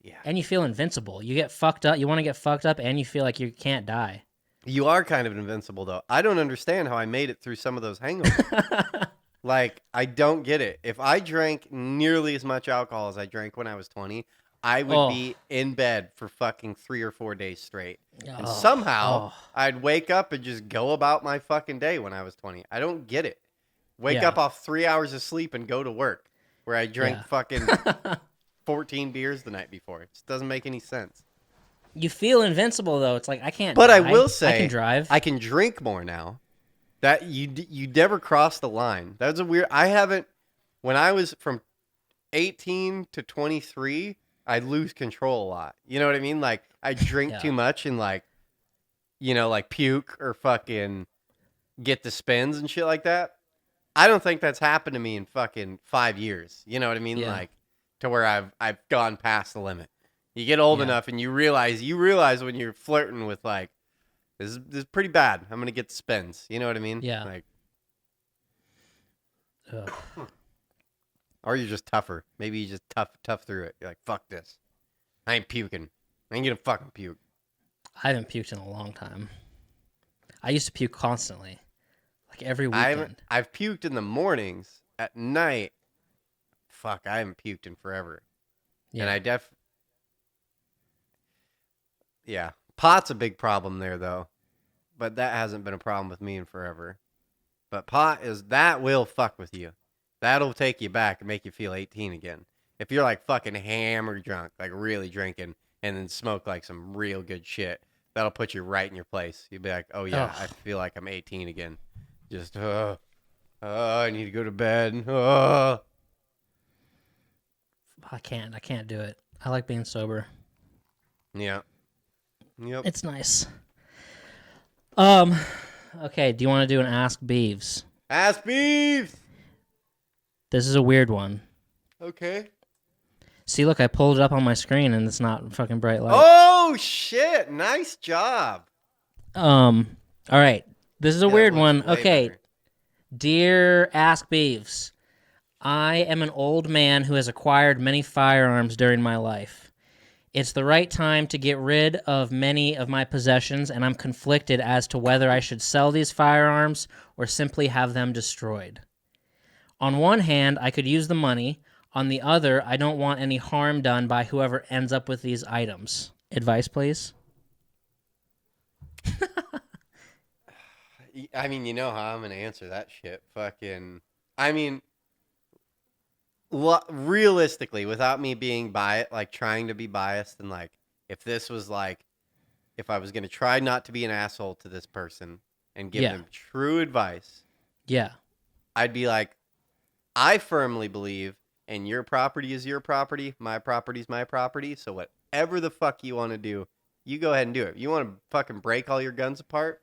Yeah. And you feel invincible. You get fucked up. You want to get fucked up, and you feel like you can't die. You are kind of invincible, though. I don't understand how I made it through some of those hangovers. Like, I don't get it. If I drank nearly as much alcohol as I drank when I was 20, I would be in bed for fucking 3 or 4 days straight. And somehow, I'd wake up and just go about my fucking day when I was 20. I don't get it. Wake up off 3 hours of sleep and go to work, where I drank fucking 14 beers the night before. It just doesn't make any sense. You feel invincible, though. It's like, I can't But die. I will say, I can drive. I can drink more now. That you never crossed the line. That was a weird. I haven't. When I was from 18 to 23, I'd lose control a lot. You know what I mean? Like, I drink too much and like puke or fucking get the spins and shit like that. I don't think that's happened to me in fucking 5 years. You know what I mean? Yeah. Like, to where I've gone past the limit. You get old enough and you realize when you're flirting with like, this is pretty bad. I'm gonna get the spins. You know what I mean? Yeah. Like, or you're just tougher. Maybe you just tough through it. You're like, fuck this. I ain't puking. I ain't gonna fucking puke. I haven't puked in a long time. I used to puke constantly, like every weekend. I've puked in the mornings. At night, fuck, I haven't puked in forever. Yeah. And yeah, pot's a big problem there though, but that hasn't been a problem with me in forever. But that will fuck with you. That'll take you back and make you feel 18 again. If you're like fucking hammered drunk, like really drinking, and then smoke like some real good shit, that'll put you right in your place. You'll be like, oh yeah, I feel like I'm 18 again. Just, I need to go to bed. I can't do it. I like being sober. Yeah. Yep. It's nice. Okay, do you want to do an Ask Beavs? Ask Beavs! This is a weird one. Okay. See, look, I pulled it up on my screen and it's not fucking bright light. Oh, shit. Nice job. All right. This is a weird one. Okay. Better. Dear Ask Beavs, I am an old man who has acquired many firearms during my life. It's the right time to get rid of many of my possessions, and I'm conflicted as to whether I should sell these firearms or simply have them destroyed. On one hand, I could use the money. On the other, I don't want any harm done by whoever ends up with these items. Advice, please? I mean, you know how I'm going to answer that shit. Fucking, I mean, realistically, without me being biased, like trying to be biased, and like, if this was like, if I was going to try not to be an asshole to this person and give them true advice, I'd be like, I firmly believe, and your property is your property, my property is my property, so whatever the fuck you want to do, you go ahead and do it. You want to fucking break all your guns apart?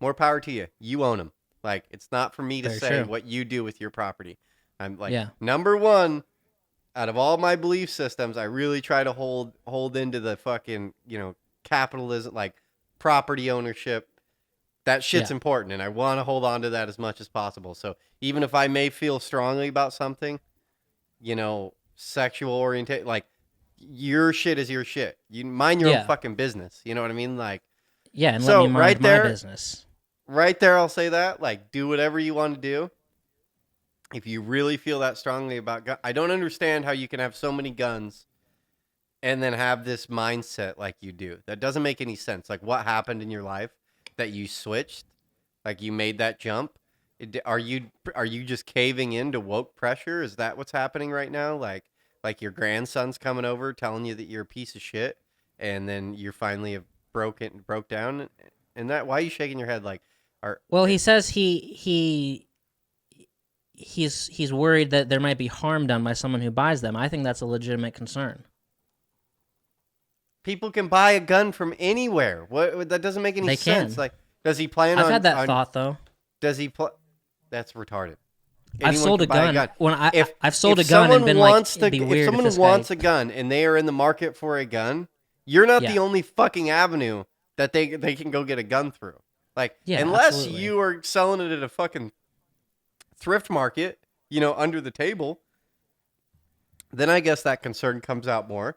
More power to you. You own them. Like, it's not for me to say what you do with your property. I'm like, number one, out of all my belief systems, I really try to hold into the fucking, capitalism, like property ownership. That shit's important, and I want to hold on to that as much as possible. So even if I may feel strongly about something, sexual orientation, like, your shit is your shit. You mind your own fucking business. You know what I mean? Like, and let me mind my business. Right there, I'll say that. Like, do whatever you want to do. If you really feel that strongly about guns, I don't understand how you can have so many guns and then have this mindset like you do. That doesn't make any sense. Like, what happened in your life that you switched? Like, you made that jump? Are you just caving into woke pressure? Is that what's happening right now? Like your grandson's coming over telling you that you're a piece of shit, and then you finally have broke down? And that, why are you shaking your head? Like, well, he says he's worried that there might be harm done by someone who buys them. I think that's a legitimate concern. People can buy a gun from anywhere. What? That doesn't make any sense. Can. Like, does he plan on? I've had that thought though. Does he? That's retarded. I've sold a gun. I've sold a gun and been like, it'd be weird if someone wants a gun and they are in the market for a gun, you're not the only fucking avenue that they can go get a gun through. Like, unless you are selling it at a fucking thrift market, under the table, then I guess that concern comes out more.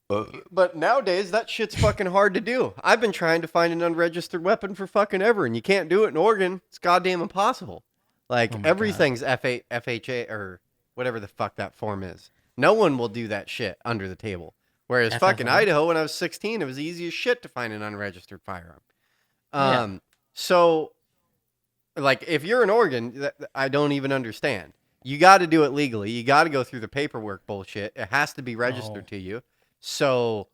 But nowadays, that shit's fucking hard to do. I've been trying to find an unregistered weapon for fucking ever, and you can't do it in Oregon. It's goddamn impossible. Like, everything's FHA or whatever the fuck that form is. No one will do that shit under the table. Whereas fucking Idaho, when I was 16, it was easy as shit to find an unregistered firearm. So, like, if you're in Oregon, I don't even understand. You got to do it legally. You got to go through the paperwork bullshit. It has to be registered to you. So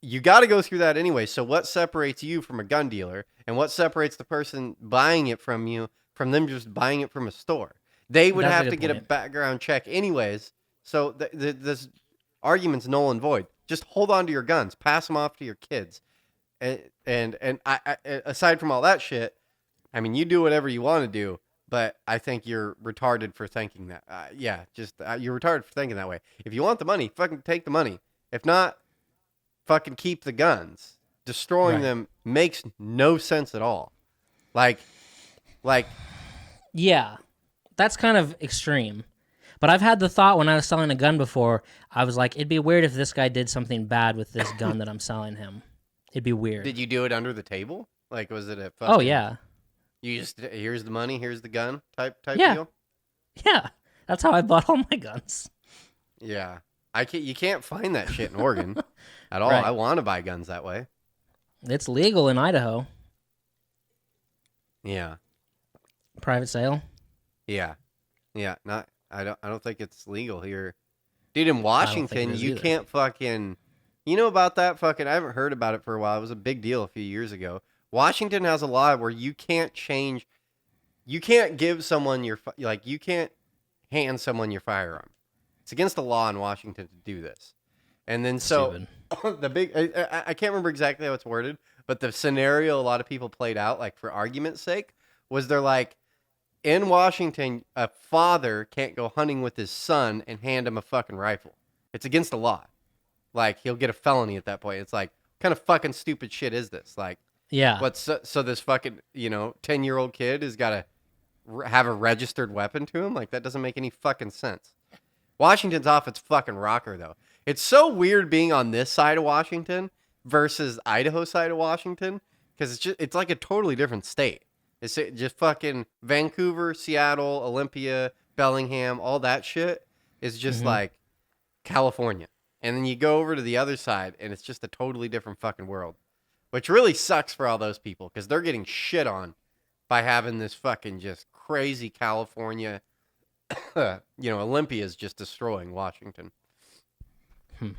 you got to go through that anyway. So what separates you from a gun dealer, and what separates the person buying it from you from them just buying it from a store? They would have to get a background check anyways. So this argument's null and void. Just hold on to your guns. Pass them off to your kids. And I aside from all that shit, I mean, you do whatever you want to do, but I think you're retarded for thinking that. You're retarded for thinking that way. If you want the money, fucking take the money. If not, fucking keep the guns. Destroying them makes no sense at all. Like, yeah, that's kind of extreme. But I've had the thought when I was selling a gun before, I was like, it'd be weird if this guy did something bad with this gun that I'm selling him. It'd be weird. Did you do it under the table? Like, was it a Oh fucking yeah, you just here's the money, here's the gun type yeah, deal? yeah. That's how I bought all my guns. Yeah, you can't find that shit in Oregon at all. I Right. want to buy guns that way. It's legal in Idaho. Yeah, Private sale. yeah, yeah. Not I don't think it's legal here, dude. In I don't think it Washington, is you either. can't fucking. You know about that fucking? I haven't heard about it for a while. It was a big deal a few years ago. Washington has a law where you can't change. You can't give someone like you can't hand someone your firearm. It's against the law in Washington to do this. And then so Stupid. the big I can't remember exactly how it's worded, but the scenario a lot of people played out like for argument's sake was they're like in Washington a father can't go hunting with his son and hand him a fucking rifle. It's against the law. Like he'll get a felony at that point. It's like what kind of fucking stupid shit is this? Like Yeah. what's so this fucking 10-year-old kid has got to have a registered weapon to him? Like that doesn't make any fucking sense. Washington's off its fucking rocker though. It's so weird being on this side of Washington versus Idaho side of Washington because it's like a totally different state. It's just fucking Vancouver, Seattle, Olympia, Bellingham, all that shit is just like California. And then you go over to the other side and it's just a totally different fucking world. Which really sucks for all those people because they're getting shit on by having this fucking just crazy California. Olympia is just destroying Washington. Do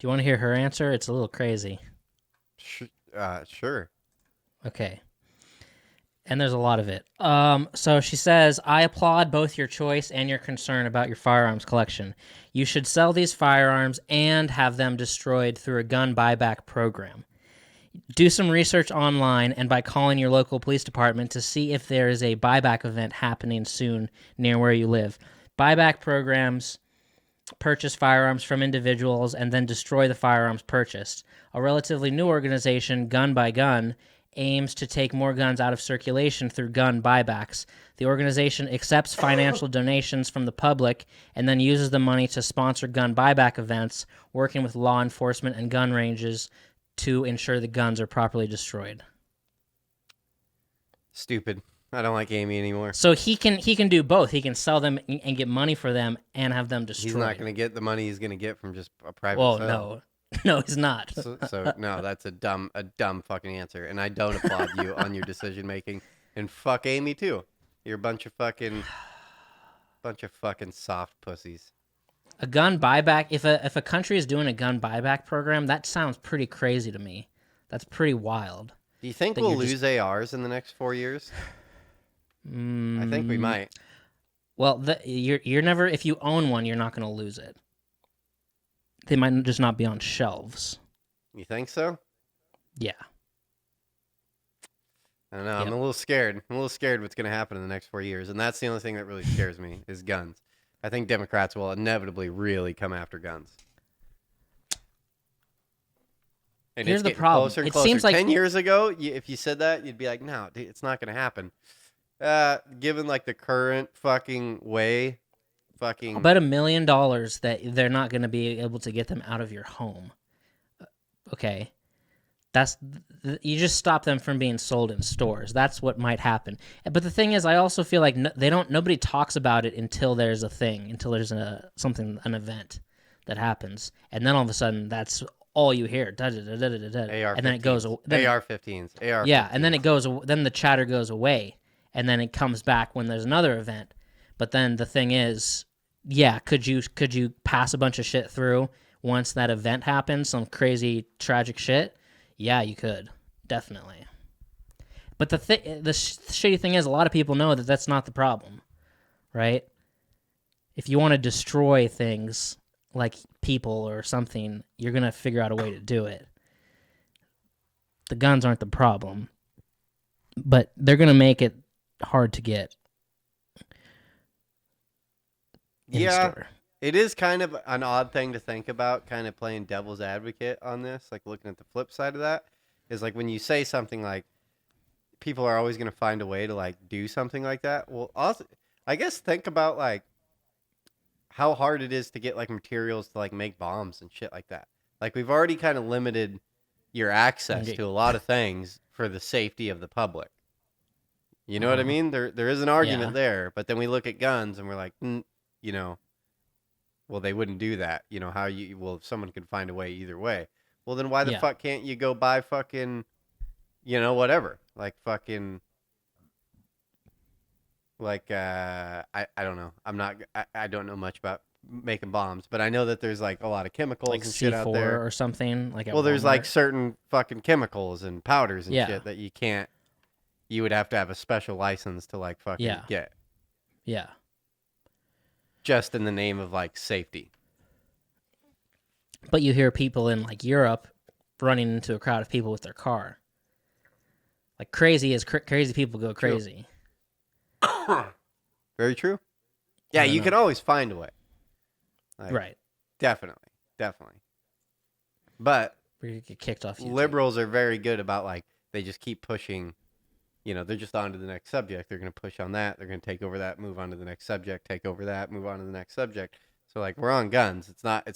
you want to hear her answer? It's a little crazy. Sure. Okay. And there's a lot of it. So she says, I applaud both your choice and your concern about your firearms collection. You should sell these firearms and have them destroyed through a gun buyback program. Do some research online and by calling your local police department to see if there is a buyback event happening soon near where you live. Buyback programs purchase firearms from individuals and then destroy the firearms purchased. A relatively new organization, Gun by Gun, aims to take more guns out of circulation through gun buybacks. The organization accepts financial donations from the public and then uses the money to sponsor gun buyback events, working with law enforcement and gun ranges to ensure the guns are properly destroyed. Stupid. I don't like Amy anymore. So he can do both. He can sell them and get money for them and have them destroyed. He's not going to get the money he's going to get from just a private Well, sale. no, he's not. So no, that's a dumb fucking answer, and I don't applaud you on your decision making. And fuck Amy too. You're a bunch of fucking soft pussies. A gun buyback. If a country is doing a gun buyback program, that sounds pretty crazy to me. That's pretty wild. Do you think we'll lose ARs in the next 4 years? I think we might. Well, you're never. If you own one, you're not going to lose it. They might just not be on shelves. You think so? Yeah. I don't know. Yep. I'm a little scared. I'm a little scared what's going to happen in the next 4 years, and that's the only thing that really scares me is guns. I think Democrats will inevitably really come after guns. And Here's it's the getting problem. closer and It closer. seems like 10 years ago, if you said that, you'd be like, no, dude, it's not going to happen. Given like the current fucking way, fucking. I'll bet $1 million that they're not going to be able to get them out of your home. Okay. You just stop them from being sold in stores. That's what might happen. But the thing is, I also feel like nobody talks about it until there's a thing, until there's an event that happens, and then all of a sudden that's all you hear. Da, da, da, da, da, da, and then it goes. AR-15s. Yeah, and then it goes. Then the chatter goes away, and then it comes back when there's another event. But then the thing is, yeah, could you pass a bunch of shit through once that event happens? Some crazy tragic shit. Yeah, you could. Definitely. But the shitty thing is, a lot of people know that that's not the problem, right? If you want to destroy things like people or something, you're going to figure out a way to do it. The guns aren't the problem, but they're going to make it hard to get. Yeah. It is kind of an odd thing to think about, kind of playing devil's advocate on this, like looking at the flip side of that, is like when you say something like, people are always going to find a way to like do something like that. Well, also, I guess think about like how hard it is to get like materials to like make bombs and shit like that. Like we've already kind of limited your access to a lot of things for the safety of the public. You know what I mean? There is an argument there, but then we look at guns and we're like, you know, well, they wouldn't do that. You know, if someone could find a way either way. Well, then why the fuck can't you go buy fucking, you know, whatever? Like fucking, like, I don't know. I don't know much about making bombs, but I know that there's like a lot of chemicals like and C4 shit out there. or something. Like Well, there's Walmart. like certain fucking chemicals and powders and shit that you would have to have a special license to like fucking get. Yeah. Just in the name of like safety. But you hear people in like Europe running into a crowd of people with their car. Like crazy people go crazy. Very true. Yeah, you can always find a way. Like, right. Definitely. But you get kicked off YouTube. Liberals are very good about like they just keep pushing. You know, they're just on to the next subject. They're going to push on that. They're going to take over that, move on to the next subject, take over that, move on to the next subject. So like we're on guns. It's not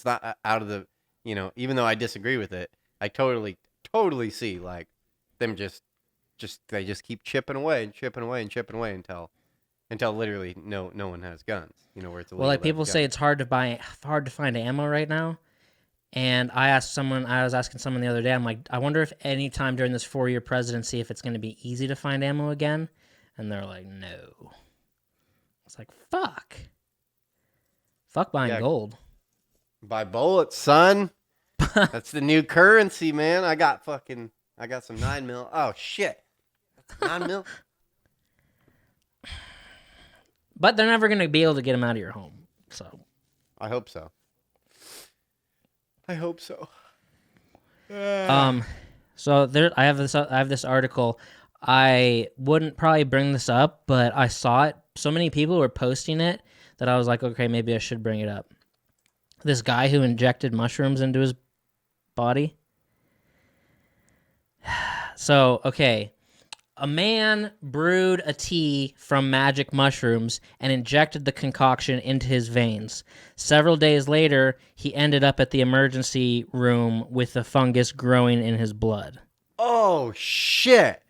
out of the, you know, even though I disagree with it, I totally see like them they just keep chipping away until literally no one has guns. You know, where it's illegal. Well, like people say it's hard to find ammo right now. And I was asking someone the other day, I'm like, I wonder if any time during this 4-year presidency, if it's going to be easy to find ammo again. And they're like, no. It's like, fuck buying gold. Buy bullets, son. That's the new currency, man. I got some 9mm. Oh, shit. 9mm. But they're never going to be able to get them out of your home. So I hope so. So there, I have this article. I wouldn't probably bring this up, but I saw it. So many people were posting it that I was like, okay, maybe I should bring it up. This guy who injected mushrooms into his body. So, okay. A man brewed a tea from magic mushrooms and injected the concoction into his veins. Several days later, he ended up at the emergency room with the fungus growing in his blood. Oh, shit.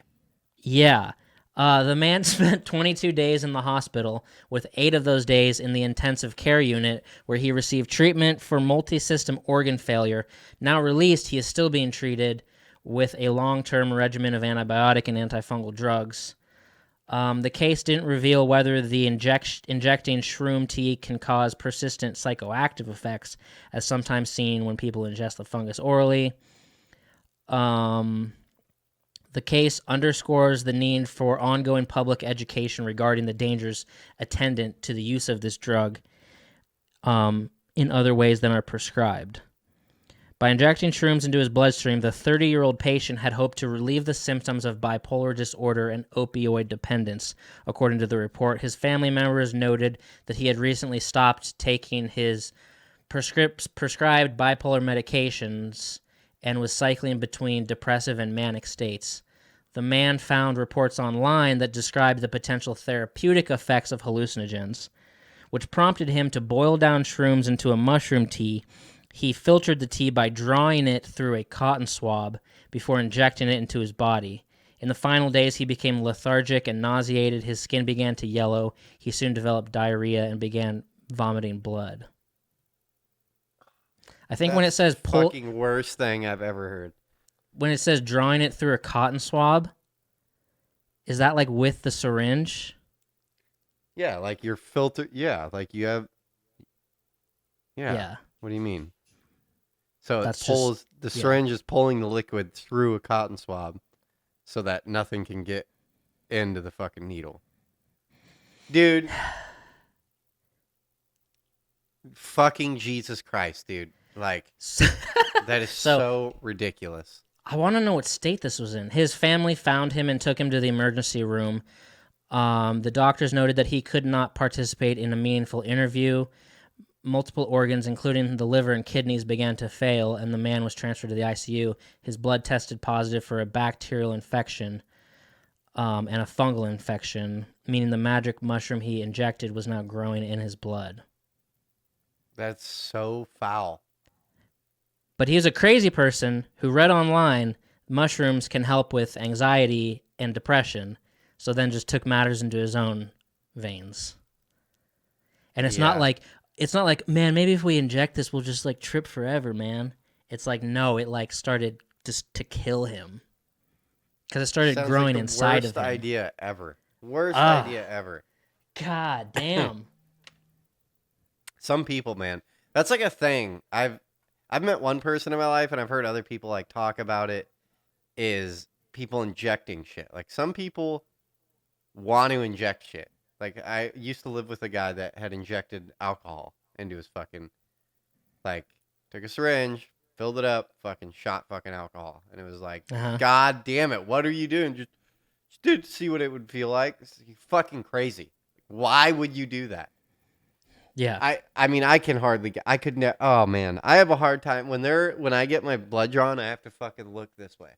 Yeah. The man spent 22 days in the hospital, with 8 of those days in the intensive care unit, where he received treatment for multi-system organ failure. Now released, he is still being treated with a long-term regimen of antibiotic and antifungal drugs. The case didn't reveal whether the injecting shroom tea can cause persistent psychoactive effects, as sometimes seen when people ingest the fungus orally. The case underscores the need for ongoing public education regarding the dangers attendant to the use of this drug in other ways than are prescribed. By injecting shrooms into his bloodstream, the 30-year-old patient had hoped to relieve the symptoms of bipolar disorder and opioid dependence. According to the report, his family members noted that he had recently stopped taking his prescribed bipolar medications and was cycling between depressive and manic states. The man found reports online that described the potential therapeutic effects of hallucinogens, which prompted him to boil down shrooms into a mushroom tea. He filtered the tea by drawing it through a cotton swab before injecting it into his body. In the final days, he became lethargic and nauseated. His skin began to yellow. He soon developed diarrhea and began vomiting blood. I think when it says fucking worst thing I've ever heard. When it says drawing it through a cotton swab, is that like with the syringe? Yeah, like your filter. Yeah, like you have. Yeah. What do you mean? So That's it pulls the syringe is pulling the liquid through a cotton swab, so that nothing can get into the fucking needle. Dude, fucking Jesus Christ, dude! Like that is so ridiculous. I want to know what state this was in. His family found him and took him to the emergency room. The doctors noted that he could not participate in a meaningful interview. Multiple organs, including the liver and kidneys, began to fail, and the man was transferred to the ICU. His blood tested positive for a bacterial infection and a fungal infection, meaning the magic mushroom he injected was now growing in his blood. That's so foul. But he was a crazy person who read online mushrooms can help with anxiety and depression, so then just took matters into his own veins. And it's not like, man, maybe if we inject this, we'll just like trip forever, man. It's like, no, it like started just to kill him. Because it started growing inside of him. Worst idea ever. Worst idea ever. God damn. Some people, man. That's like a thing. I've met one person in my life, and I've heard other people like talk about it, is people injecting shit. Like, some people want to inject shit. Like, I used to live with a guy that had injected alcohol into his fucking, like, took a syringe, filled it up, fucking shot fucking alcohol. And it was like, God damn it, what are you doing? Just to see what it would feel like. It's fucking crazy. Why would you do that? Yeah. I mean, I can hardly, I could oh man, I have a hard time when I get my blood drawn, I have to fucking look this way.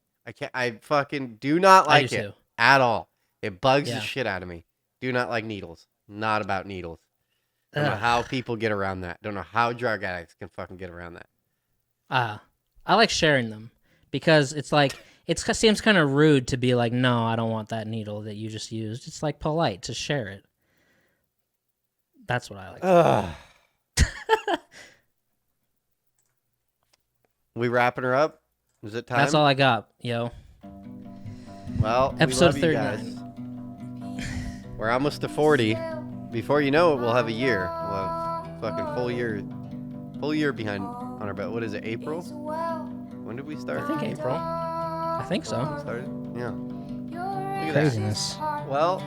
I fucking do not like it at all. It bugs the shit out of me. Do not like needles. Not about needles. Don't know how people get around that. Don't know how drug addicts can fucking get around that. I like sharing them because it's like, it seems kind of rude to be like, no, I don't want that needle that you just used. It's like polite to share it. That's what I like. We wrapping her up? Is it time? That's all I got, yo. Well, episode we love 39. You guys. We're almost to 40. Before you know it, we'll have a year. We'll have fucking full year behind on our belt. What is it? April? When did we start? I think April. I think so. Started? Yeah. Look at Craziness. that. Well,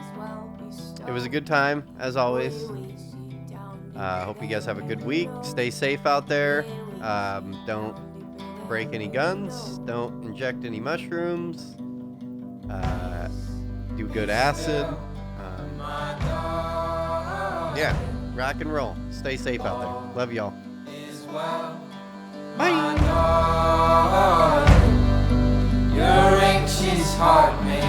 it was a good time as always. Hope you guys have a good week. Stay safe out there. Don't break any guns. Don't inject any mushrooms. Do good acid. Yeah, rock and roll. Stay safe out there. Love y'all. Bye. Your anxious heart may